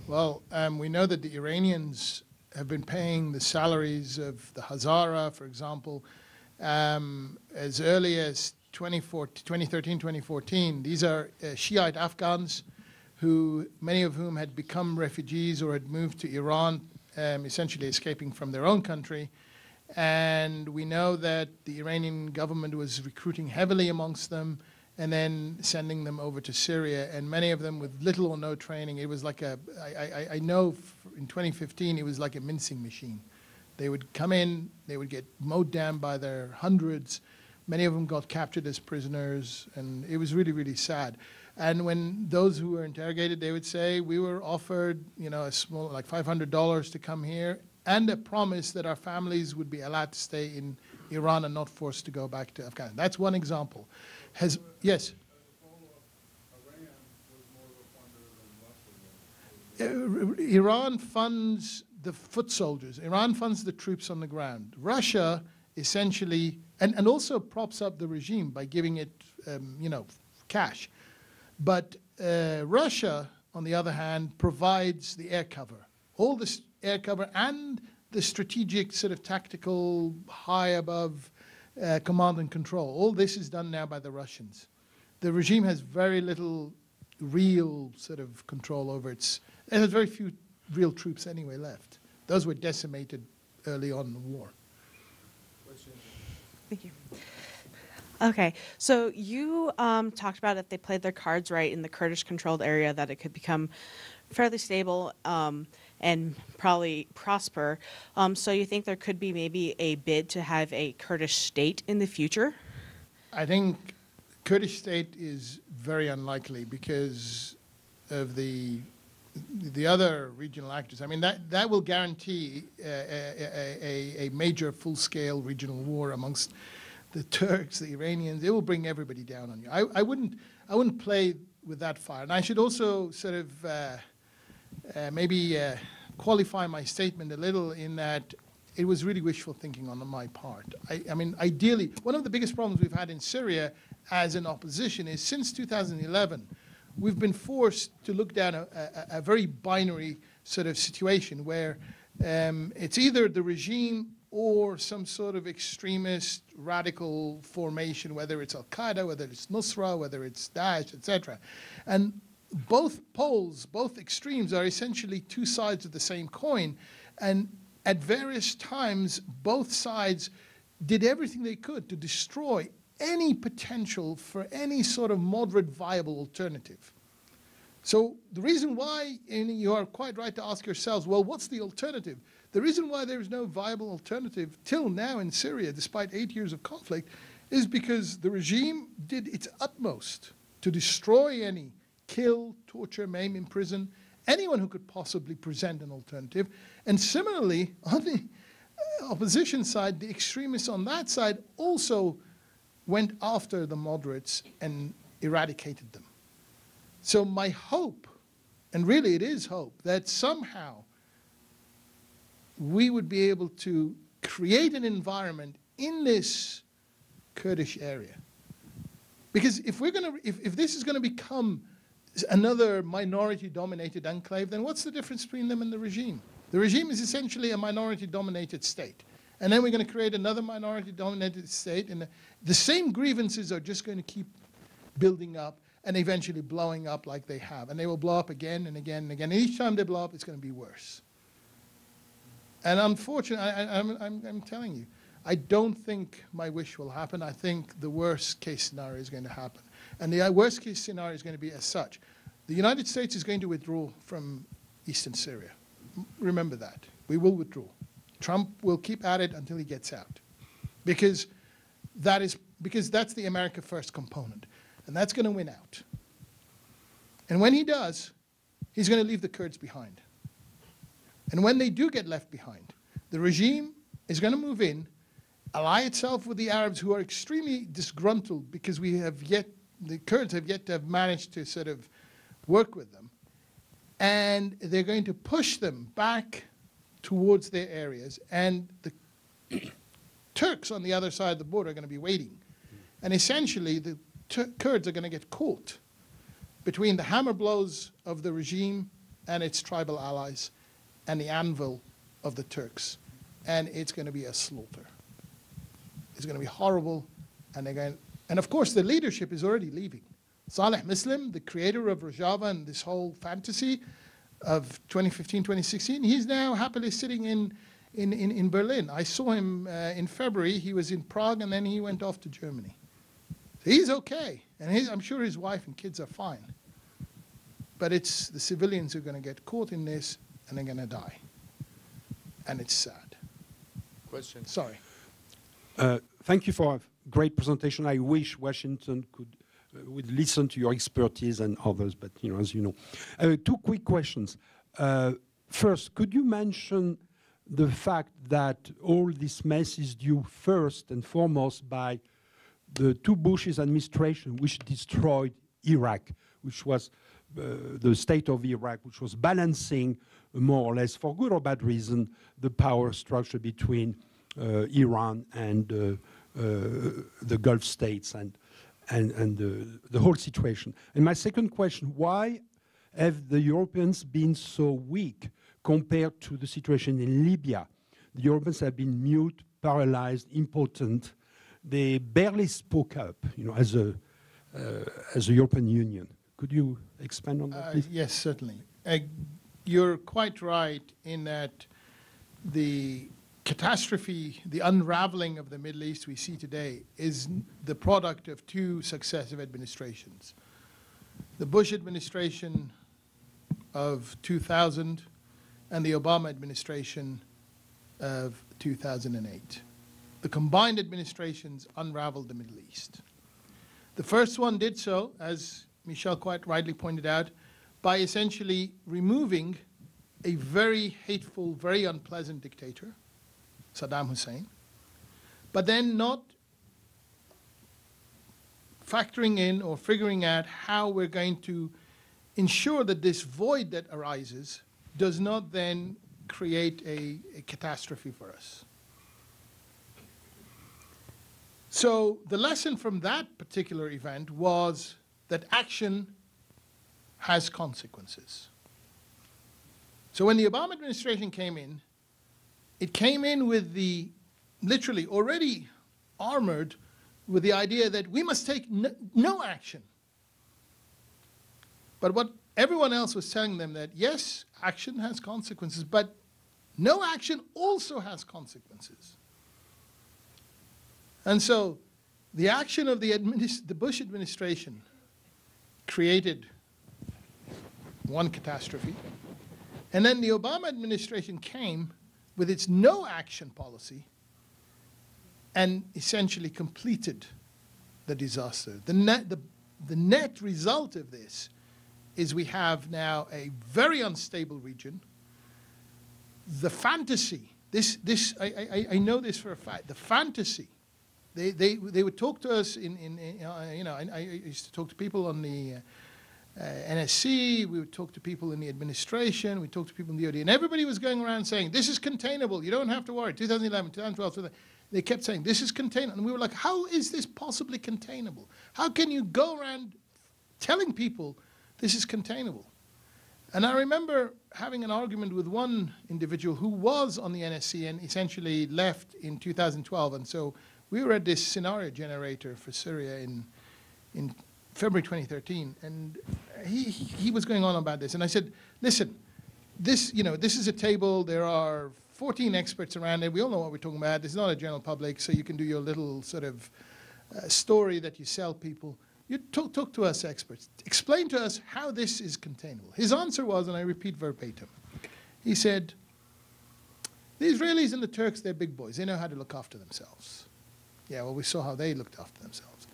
S3: Well, we know that the Iranians have been paying the salaries of the Hazara, for example, as early as 2013, 2014. These are Shiite Afghans, many of whom had become refugees or had moved to Iran, essentially escaping from their own country. And we know that the Iranian government was recruiting heavily amongst them and then sending them over to Syria, and many of them with little or no training. It was like I know in 2015 it was like a mincing machine. They would come in, they would get mowed down by their hundreds. Many of them got captured as prisoners, and it was really, really sad. And when those who were interrogated, they would say, we were offered, a small, like $500 to come here, and a promise that our families would be allowed to stay in Iran and not forced to go back to Afghanistan. That's one example. Yes? Iran funds the foot soldiers. Iran funds the troops on the ground. Russia essentially, and also props up the regime by giving it, cash. But Russia, on the other hand, provides the air cover. All this air cover and the strategic sort of tactical high above command and control. All this is done now by the Russians. The regime has very little real sort of control over it has very few real troops anyway left. Those were decimated early on in the war.
S6: Thank you. Okay, so you talked about if they played their cards right in the Kurdish-controlled area, that it could become fairly stable and probably prosper. So you think there could be maybe a bid to have a Kurdish state in the future?
S3: I think Kurdish state is very unlikely because of the other regional actors. I mean, that will guarantee a major full-scale regional war amongst the Turks, the Iranians. It will bring everybody down on you. I wouldn't play with that fire. And I should also sort of maybe qualify my statement a little in that it was really wishful thinking on my part. I mean, ideally, one of the biggest problems we've had in Syria as an opposition is since 2011, we've been forced to look down a very binary sort of situation where it's either the regime or some sort of extremist radical formation, whether it's Al-Qaeda, whether it's Nusra, whether it's Daesh, etc. And both poles, both extremes are essentially two sides of the same coin. And at various times, both sides did everything they could to destroy any potential for any sort of moderate viable alternative. So the reason why, and you are quite right to ask yourselves, well, what's the alternative? The reason why there is no viable alternative till now in Syria, despite 8 years of conflict, is because the regime did its utmost to destroy any, kill, torture, maim, imprison, anyone who could possibly present an alternative. And similarly, on the opposition side, the extremists on that side also went after the moderates and eradicated them. So my hope, and really it is hope, that somehow we would be able to create an environment in this Kurdish area. Because if this is going to become another minority-dominated enclave, then what's the difference between them and the regime? The regime is essentially a minority-dominated state. And then we're going to create another minority-dominated state, and the same grievances are just going to keep building up and eventually blowing up like they have. And they will blow up again and again and again. And each time they blow up, it's going to be worse. And unfortunately, I'm telling you, I don't think my wish will happen. I think the worst case scenario is going to happen. And the worst case scenario is going to be as such. The United States is going to withdraw from eastern Syria. Remember that. We will withdraw. Trump will keep at it until he gets out. Because that's the America First component. And that's going to win out. And when he does, he's going to leave the Kurds behind. And when they do get left behind, the regime is going to move in, ally itself with the Arabs, who are extremely disgruntled because the Kurds have yet to have managed to sort of work with them. And they're going to push them back towards their areas. And the Turks on the other side of the border are going to be waiting. And essentially, the Kurds are going to get caught between the hammer blows of the regime and its tribal allies and the anvil of the Turks. And it's going to be a slaughter. It's going to be horrible. And of course, the leadership is already leaving. Saleh Muslim, the creator of Rojava and this whole fantasy of 2015, 2016, he's now happily sitting in Berlin. I saw him in February. He was in Prague, and then he went off to Germany. So he's okay, and I'm sure his wife and kids are fine. But it's the civilians who are going to get caught in this, and they're going to die. And it's sad.
S1: Question.
S3: Sorry.
S7: Thank you for a great presentation. I wish Washington would listen to your expertise and others, but as you know. 2 quick questions. First, could you mention the fact that all this mess is due first and foremost by the 2 Bush's administration, which destroyed Iraq, which was the state of Iraq, which was balancing more or less, for good or bad reason, the power structure between Iran and the Gulf states and the whole situation. And my second question, why have the Europeans been so weak compared to the situation in Libya? The Europeans have been mute, paralyzed, impotent. They barely spoke up, as a European Union. Could you expand on that, please?
S3: Yes, certainly. You're quite right in that the catastrophe, the unraveling of the Middle East we see today is the product of 2 successive administrations. The Bush administration of 2000 and the Obama administration of 2008. The combined administrations unraveled the Middle East. The first one did so, as Michel quite rightly pointed out, by essentially removing a very hateful, very unpleasant dictator, Saddam Hussein, but then not factoring in or figuring out how we're going to ensure that this void that arises does not then create a catastrophe for us. So the lesson from that particular event was that action has consequences. So when the Obama administration came in, it came in with the, literally already armored with the idea that we must take no action. But what everyone else was telling them that, yes, action has consequences, but no action also has consequences. And so the action of the Bush administration created one catastrophe. And then the Obama administration came with its no action policy and essentially completed the disaster. The net result of this is we have now a very unstable region. The fantasy, I know this for a fact, the fantasy They would talk to us I used to talk to people on the NSC, we would talk to people in the administration, we talked to people in the OD, and everybody was going around saying, this is containable, you don't have to worry. 2011, 2012, they kept saying, this is containable. And we were like, how is this possibly containable? How can you go around telling people this is containable? And I remember having an argument with one individual who was on the NSC and essentially left in 2012. And so we were at this scenario generator for Syria in February 2013. And he was going on about this. And I said, listen, this is a table. There are 14 experts around it. We all know what we're talking about. It's not a general public, so you can do your little sort of story that you sell people. You talk to us experts. Explain to us how this is containable. His answer was, and I repeat verbatim, he said, the Israelis and the Turks, they're big boys. They know how to look after themselves. Yeah, well, we saw how they looked after themselves.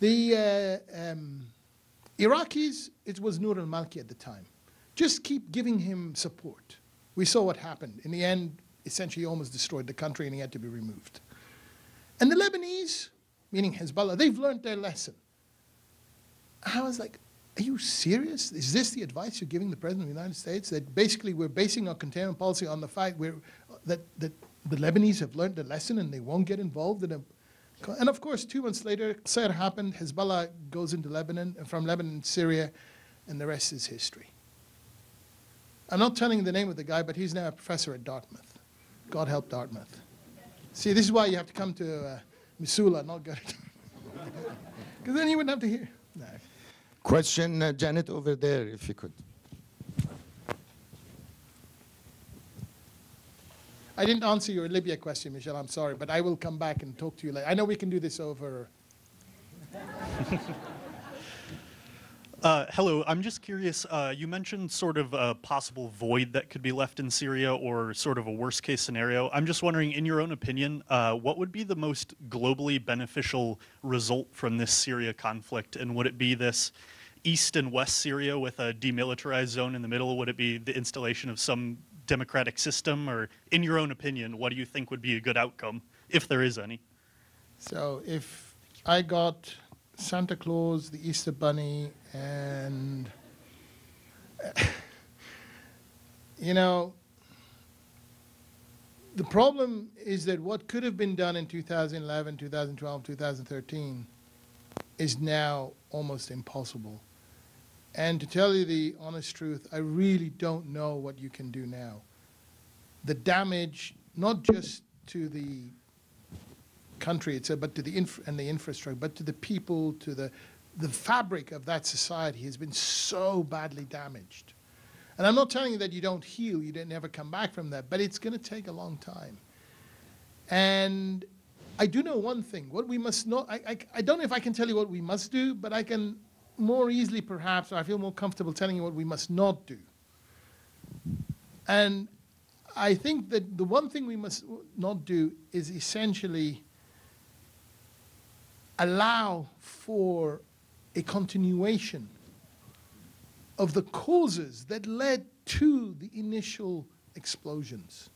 S3: The Iraqis, it was Nur al-Malki at the time. Just keep giving him support. We saw what happened. In the end, essentially almost destroyed the country and he had to be removed. And the Lebanese, meaning Hezbollah, they've learned their lesson. I was like, are you serious? Is this the advice you're giving the President of the United States? That basically we're basing our containment policy on the fact that the Lebanese have learned the lesson and they won't get involved in a... And of course, 2 months later, Qasr happened, Hezbollah goes into Lebanon, from Lebanon to Syria, and the rest is history. I'm not telling the name of the guy, but he's now a professor at Dartmouth. God help Dartmouth. See, this is why you have to come to Missoula, not go to... Because then you wouldn't have to hear. No.
S1: Question, Janet, over there, if you could.
S3: I didn't answer your Libya question, Michelle, I'm sorry, but I will come back and talk to you later. I know we can do this over.
S8: Hello, I'm just curious, you mentioned sort of a possible void that could be left in Syria or sort of a worst case scenario. I'm just wondering, in your own opinion, what would be the most globally beneficial result from this Syria conflict? And would it be this East and West Syria with a demilitarized zone in the middle? Would it be the installation of some democratic system? Or in your own opinion, what do you think would be a good outcome, if there is any?
S3: So if I got Santa Claus, the Easter Bunny, and, the problem is that what could have been done in 2011, 2012, 2013 is now almost impossible. And to tell you the honest truth, I really don't know what you can do now. The damage, not just to the country itself, but to the infrastructure, but to the people, to the fabric of that society has been so badly damaged. And I'm not telling you that you don't heal, you don't never come back from that, but it's going to take a long time. And I do know one thing, what we must not, I don't know if I can tell you what we must do, but I can more easily perhaps, or I feel more comfortable telling you what we must not do. And I think that the one thing we must not do is essentially allow for a continuation of the causes that led to the initial explosions.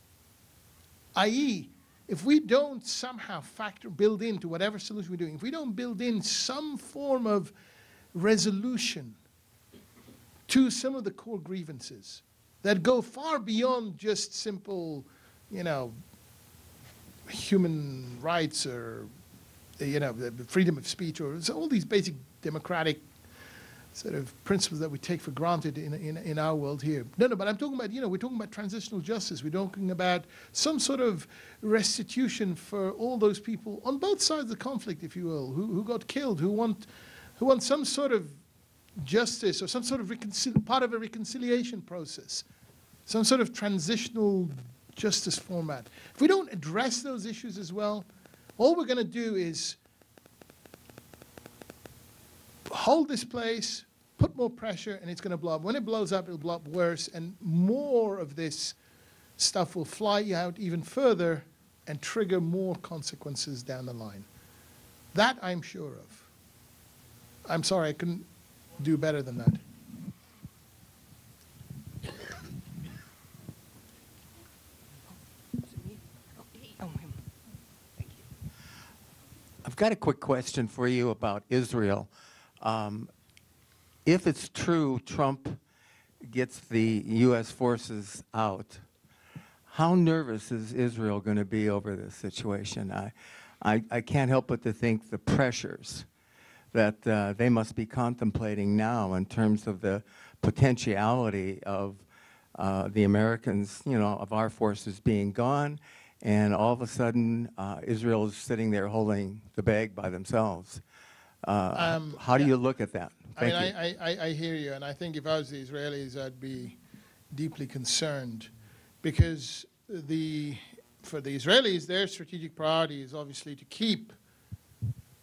S3: i.e., if we don't somehow build into whatever solution we're doing, if we don't build in some form of resolution to some of the core grievances that go far beyond just simple, human rights or the freedom of speech, or all these basic democratic sort of principles that we take for granted in our world here. No, but I'm talking about, we're talking about transitional justice. We're talking about some sort of restitution for all those people on both sides of the conflict, if you will, who got killed, who want some sort of justice or some sort of part of a reconciliation process, some sort of transitional justice format. If we don't address those issues as well, all we're going to do is hold this place, put more pressure, and it's going to blow up. When it blows up, it'll blow up worse, and more of this stuff will fly out even further and trigger more consequences down the line. That I'm sure of. I'm sorry, I couldn't do better than that.
S9: I've got a quick question for you about Israel. If it's true Trump gets the U.S. forces out, how nervous is Israel going to be over this situation? I can't help but to think the pressures that they must be contemplating now in terms of the potentiality of the Americans, you know, of our forces being gone, and all of a sudden Israel is sitting there holding the bag by themselves. How do you look at that? Thank you.
S3: I hear you, and I think if I was the Israelis, I'd be deeply concerned, because for the Israelis, their strategic priority is obviously to keep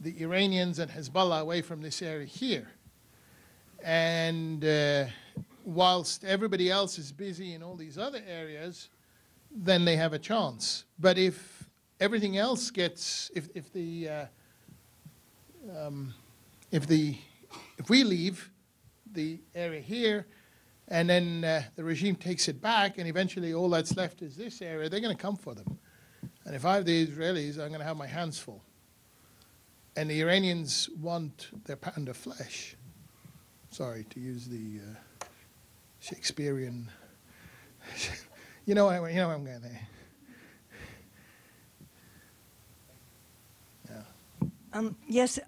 S3: the Iranians and Hezbollah away from this area here. And whilst everybody else is busy in all these other areas, then they have a chance. But if everything else gets, if we leave the area here, and then the regime takes it back, and eventually all that's left is this area, they're going to come for them. And if I'm the Israelis, I'm going to have my hands full. And the Iranians want their pound of flesh. Sorry to use the Shakespearean. you know where I'm going there. Yeah.
S10: Yes.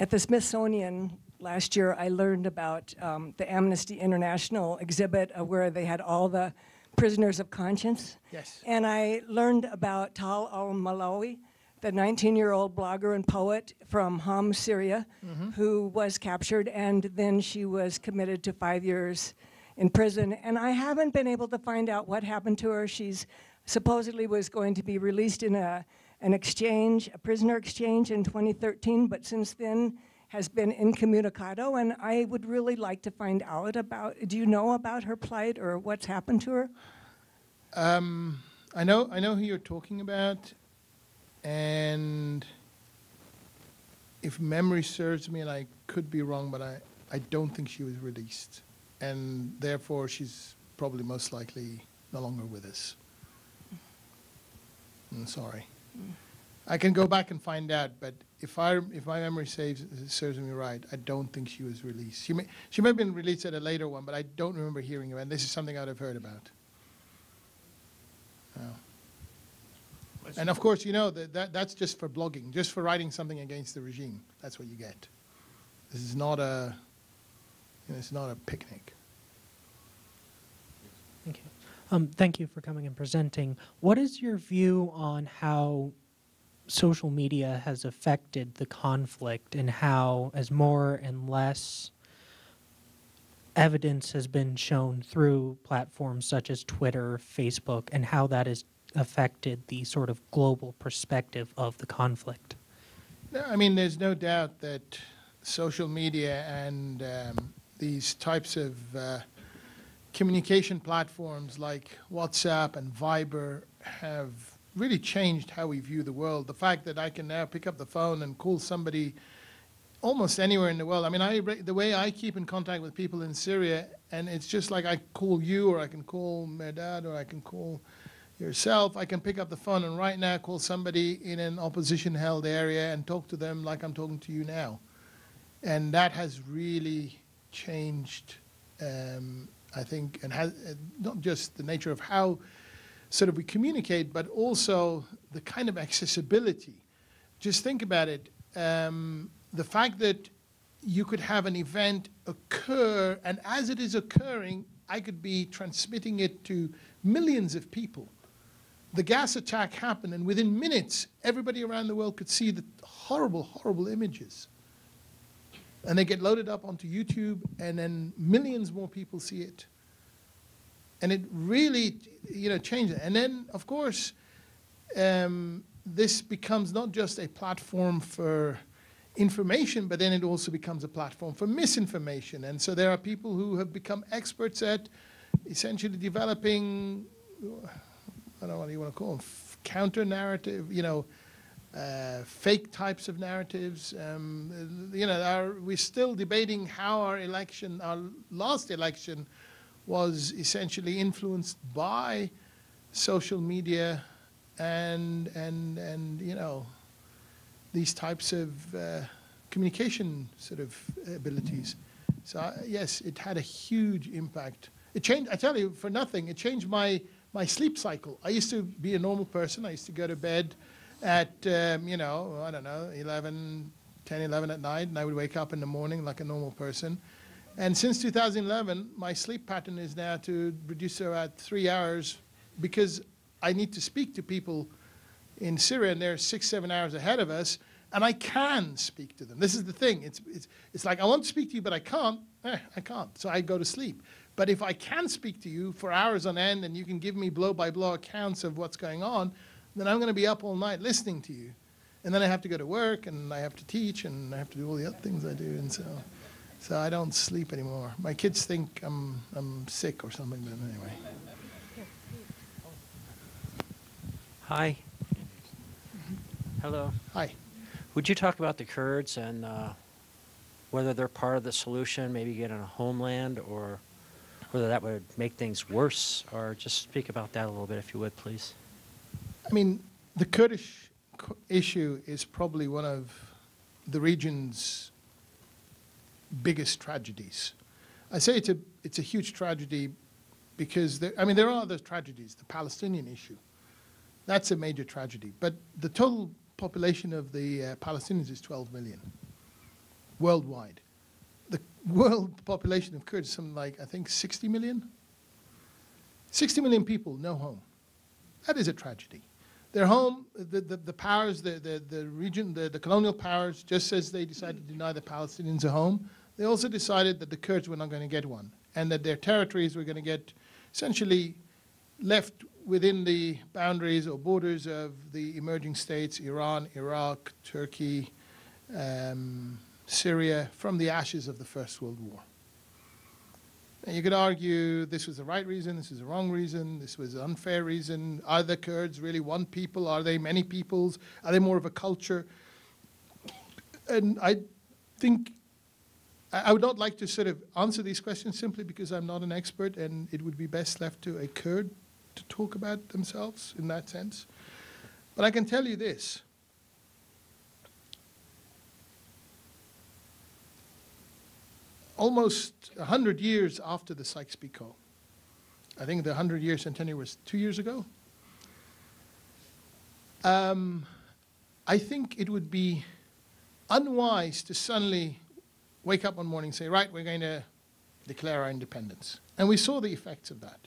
S10: At the Smithsonian last year, I learned about the Amnesty International exhibit where they had all the prisoners of conscience.
S3: Yes.
S10: And I learned about Tal al-Malawi, the 19-year-old blogger and poet from Homs, Syria, who was captured, and then she was committed to 5 years in prison. And I haven't been able to find out what happened to her. She's supposedly was going to be released in an exchange, a prisoner exchange in 2013, but since then has been incommunicado, and I would really like to find out about, do you know about her plight or what's happened to her?
S3: I know who you're talking about, and if memory serves me, and I could be wrong, but I don't think she was released, and therefore she's probably most likely no longer with us. I'm sorry. I can go back and find out, but if my memory serves me right, I don't think she was released. She may have been released at a later one, but I don't remember hearing about it. This is something I'd have heard about. And of course, you know, that's just for blogging, just for writing something against the regime. That's what you get. This is not a, it's not a picnic.
S11: Thank you. Thank you for coming and presenting. What is your view on how social media has affected the conflict, and how, as more and less evidence has been shown through platforms such as Twitter, Facebook, and how that has affected the sort of global perspective of the conflict?
S3: No, I mean, there's no doubt that social media and these types of communication platforms like WhatsApp and Viber have really changed how we view the world. The fact that I can now pick up the phone and call somebody almost anywhere in the world. I mean, the way I keep in contact with people in Syria, and it's just like I call you, or I can call Mehrdad, or I can call yourself. I can pick up the phone and right now call somebody in an opposition-held area and talk to them like I'm talking to you now. And that has really changed, I think, and has not just the nature of how sort of we communicate, but also the kind of accessibility. Just think about it. The fact that you could have an event occur, and as it is occurring, I could be transmitting it to millions of people. The gas attack happened, and within minutes, everybody around the world could see the horrible, horrible images. And they get loaded up onto YouTube, and then millions more people see it. And it really, you know, changed it. And then, of course, this becomes not just a platform for information, but then it also becomes a platform for misinformation. And so there are people who have become experts at essentially developing, I don't know what you want to call them, counter-narrative, you know, fake types of narratives. You know, we're still debating how our last election was essentially influenced by social media and you know, these types of communication sort of abilities. So yes, it had a huge impact. It changed, I tell you, for nothing, it changed my sleep cycle. I used to be a normal person. I used to go to bed at, you know, I don't know, 10, 11 at night, and I would wake up in the morning like a normal person. And since 2011, my sleep pattern is now to reduce to about 3 hours, because I need to speak to people in Syria, and they're 6, 7 hours ahead of us, and I can speak to them. This is the thing. It's like I want to speak to you, but I can't. I can't. So I go to sleep. But if I can speak to you for hours on end, and you can give me blow-by-blow accounts of what's going on, then I'm going to be up all night listening to you. And then I have to go to work, and I have to teach, and I have to do all the other things I do. And so I don't sleep anymore. My kids think I'm sick or something, but anyway.
S12: Hi. Hello.
S3: Hi.
S12: Would you talk about the Kurds and whether they're part of the solution, maybe getting a homeland, or whether that would make things worse, or just speak about that a little bit, if you would, please?
S3: I mean, the Kurdish issue is probably one of the region's biggest tragedies. I say it's a huge tragedy because there are other tragedies. The Palestinian issue, that's a major tragedy. But the total population of the Palestinians is 12 million worldwide. The world population of Kurds is something like, I think, 60 million. 60 million people, no home. That is a tragedy. Their home, the powers, the region, the colonial powers, just as they decided to deny the Palestinians a home, they also decided that the Kurds were not going to get one, and that their territories were going to get essentially left within the boundaries or borders of the emerging states, Iran, Iraq, Turkey, Syria, from the ashes of the First World War. And you could argue this was the right reason, this was the wrong reason, this was an unfair reason. Are the Kurds really one people? Are they many peoples? Are they more of a culture? And I think I would not like to sort of answer these questions simply because I'm not an expert, and it would be best left to a Kurd to talk about themselves in that sense. But I can tell you this. Almost 100 years after the Sykes-Picot, I think the 100-year centenary was 2 years ago, I think it would be unwise to suddenly wake up one morning and say, right, we're going to declare our independence. And we saw the effects of that.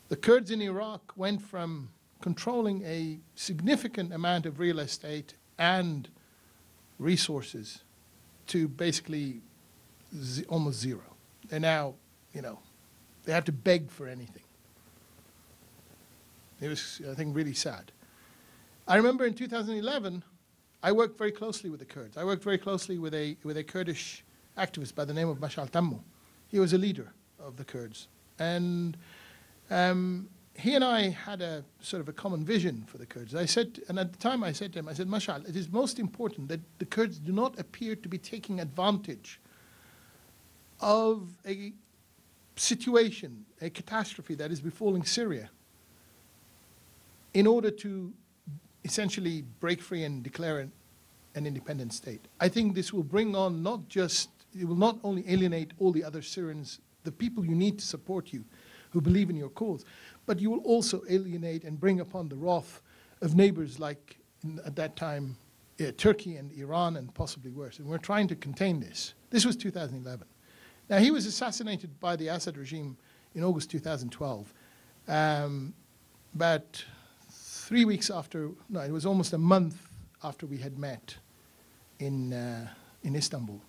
S3: The Kurds in Iraq went from controlling a significant amount of real estate and resources to basically almost zero. They're now, you know, they have to beg for anything. It was, I think, really sad. I remember in 2011, I worked very closely with the Kurds. I worked very closely with a Kurdish activist by the name of Mashal Tammu. He was a leader of the Kurds. And he and I had a sort of a common vision for the Kurds. I said, and at the time I said to him, I said, Mashal, it is most important that the Kurds do not appear to be taking advantage of a situation, a catastrophe that is befalling Syria in order to essentially break free and declare an independent state. I think this will bring on it will not only alienate all the other Syrians, the people you need to support you, who believe in your cause, but you will also alienate and bring upon the wrath of neighbors like, at that time, Turkey and Iran, and possibly worse. And we're trying to contain this. This was 2011. Now, he was assassinated by the Assad regime in August 2012. About 3 weeks after, no, it was almost a month after we had met in Istanbul.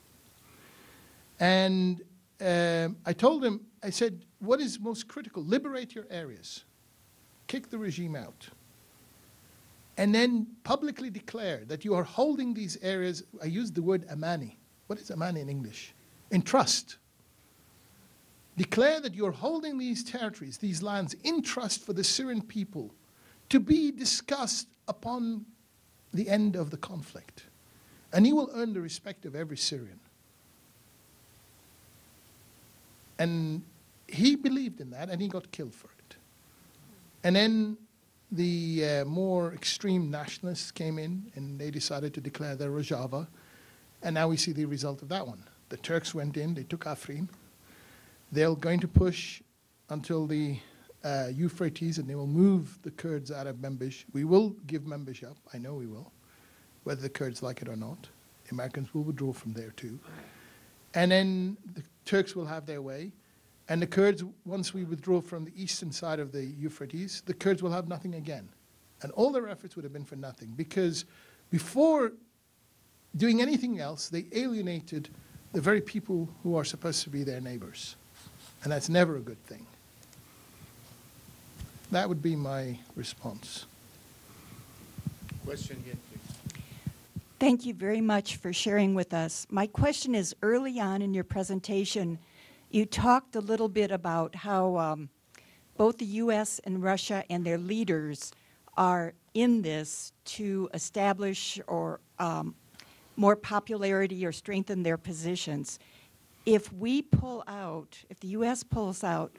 S3: And I told him, I said, what is most critical? Liberate your areas. Kick the regime out. And then publicly declare that you are holding these areas. I used the word amani. What is amani in English? In trust. Declare that you're holding these territories, these lands, in trust for the Syrian people to be discussed upon the end of the conflict. And you will earn the respect of every Syrian. And he believed in that, and he got killed for it. And then the more extreme nationalists came in and they decided to declare their Rojava. And now we see the result of that one. The Turks went in, they took Afrin. They're going to push until the Euphrates, and they will move the Kurds out of Membish. We will give Membish up, I know we will, whether the Kurds like it or not. The Americans will withdraw from there too. And then the Turks will have their way. And the Kurds, once we withdraw from the eastern side of the Euphrates, the Kurds will have nothing again. And all their efforts would have been for nothing, because before doing anything else, they alienated the very people who are supposed to be their neighbors. And that's never a good thing. That would be my response.
S1: Question here, please.
S13: Thank you very much for sharing with us. My question is, early on in your presentation, you talked a little bit about how both the U.S. and Russia and their leaders are in this to establish or more popularity or strengthen their positions. If we pull out, if the U.S. pulls out,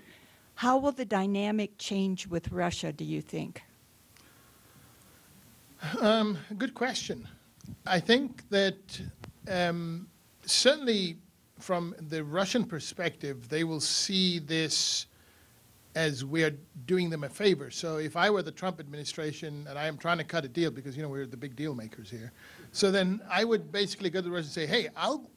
S13: how will the dynamic change with Russia, do you think?
S3: Good question. I think that certainly from the Russian perspective, they will see this as we are doing them a favor. So if I were the Trump administration, and I am trying to cut a deal because, you know, we're the big deal makers here, so then I would basically go to the Russians and say, hey, I'll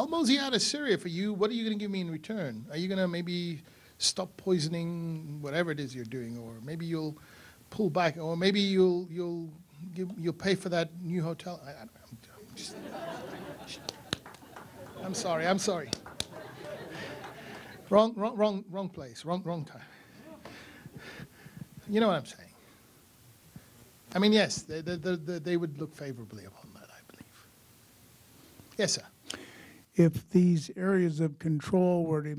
S3: mosey out of Syria for you. What are you going to give me in return? Are you going to maybe stop poisoning whatever it is you're doing, or maybe you'll pull back, or maybe you'll pay for that new hotel? I'm sorry. Wrong place, wrong time. You know what I'm saying? I mean, yes, they would look favorably upon that, I believe. Yes, sir.
S14: If these areas of control were to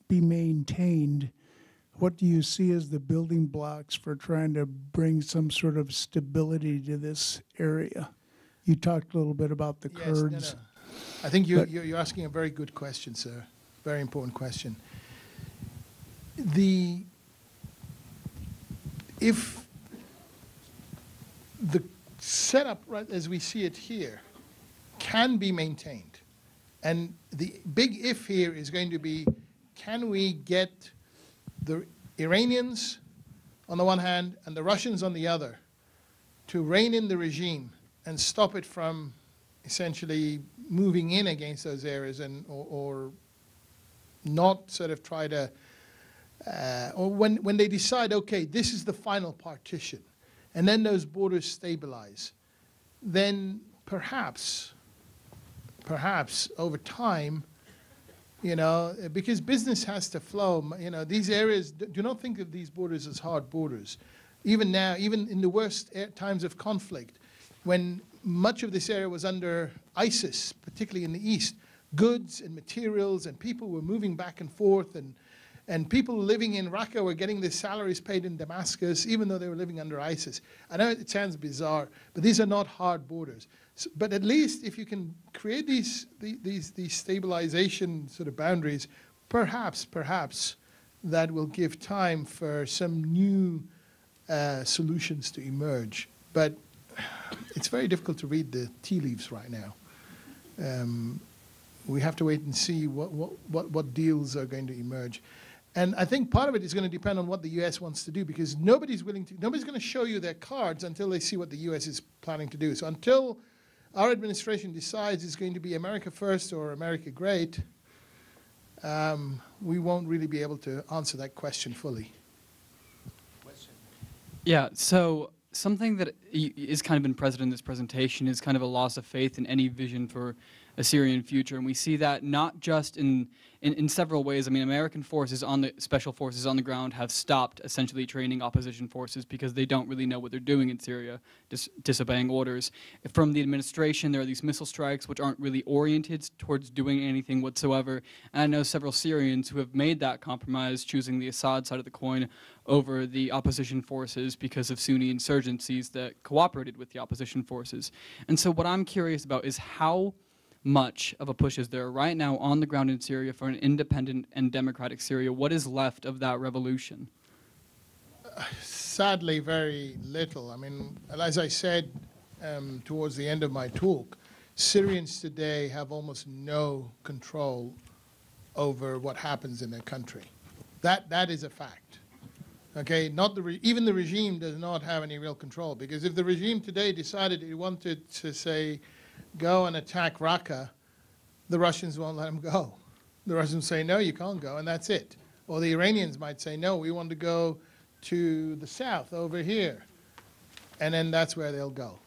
S14: be maintained, what do you see as the building blocks for trying to bring some sort of stability to this area? You talked a little bit about the Kurds.
S3: No. I think you're asking a very good question, sir. Very important question. If the setup, right as we see it here, can be maintained, and the big if here is going to be, can we get the Iranians on the one hand and the Russians on the other to rein in the regime and stop it from essentially moving in against those areas, and or not sort of try to, or when they decide, okay, this is the final partition, and then those borders stabilize, then perhaps over time, you know, because business has to flow, you know, these areas, do not think of these borders as hard borders. Even now, even in the worst times of conflict, when much of this area was under ISIS, particularly in the east, goods and materials and people were moving back and forth, and people living in Raqqa were getting their salaries paid in Damascus, even though they were living under ISIS. I know it sounds bizarre, but these are not hard borders. So, but at least if you can create these stabilization sort of boundaries, perhaps that will give time for some new solutions to emerge. But it's very difficult to read the tea leaves right now. We have to wait and see what deals are going to emerge. And I think part of it is going to depend on what the U.S. wants to do, because nobody's going to show you their cards until they see what the U.S. is planning to do. So until our administration decides it's going to be America first or America great, we won't really be able to answer that question fully.
S15: Yeah, so something that is kind of been present in this presentation is kind of a loss of faith in any vision for a Syrian future. And we see that not just in several ways. I mean, American forces special forces on the ground have stopped essentially training opposition forces because they don't really know what they're doing in Syria, disobeying orders. From the administration, there are these missile strikes which aren't really oriented towards doing anything whatsoever. And I know several Syrians who have made that compromise, choosing the Assad side of the coin over the opposition forces because of Sunni insurgencies that cooperated with the opposition forces. And so what I'm curious about is how much of a push is there right now on the ground in Syria for an independent and democratic Syria? What is left of that revolution?
S3: Sadly, very little. I mean, as I said towards the end of my talk, Syrians today have almost no control over what happens in their country. That is a fact. Okay, even the regime does not have any real control, because if the regime today decided it wanted to, say, go and attack Raqqa, the Russians won't let them go. The Russians say, no, you can't go, and that's it. Or the Iranians might say, no, we want to go to the south over here, and then that's where they'll go.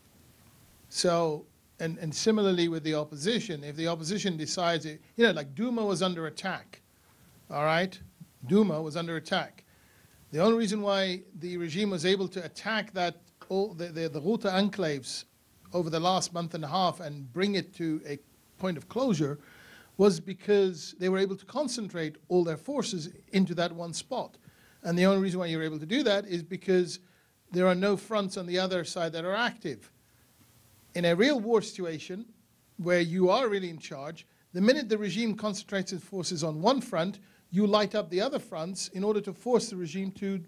S3: So, and similarly with the opposition, if the opposition decides, like Duma was under attack, all right? Duma was under attack. The only reason why the regime was able to attack the Ghouta enclaves over the last month and a half and bring it to a point of closure was because they were able to concentrate all their forces into that one spot. And the only reason why you're able to do that is because there are no fronts on the other side that are active. In a real war situation, where you are really in charge, the minute the regime concentrates its forces on one front, you light up the other fronts in order to force the regime to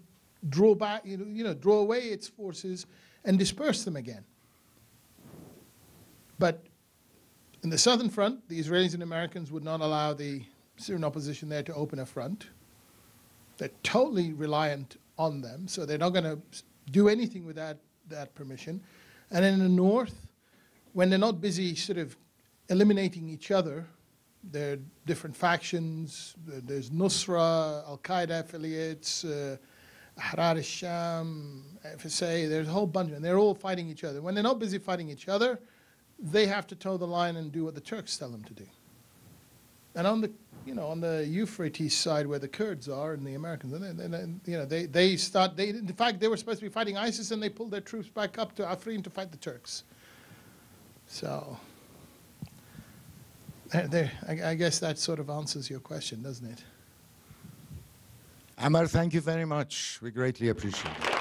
S3: draw back, draw away its forces and disperse them again. But in the southern front, the Israelis and Americans would not allow the Syrian opposition there to open a front. They're totally reliant on them, so they're not going to do anything without that permission. And in the north, when they're not busy sort of eliminating each other, there are different factions. There's Nusra, Al-Qaeda affiliates, Ahrar al-Sham, FSA. There's a whole bunch, and they're all fighting each other. When they're not busy fighting each other, they have to toe the line and do what the Turks tell them to do. And on the Euphrates side, where the Kurds are and the Americans, in fact, they were supposed to be fighting ISIS, and they pulled their troops back up to Afrin to fight the Turks. So, I guess that sort of answers your question, doesn't it?
S1: Amar, thank you very much. We greatly appreciate it.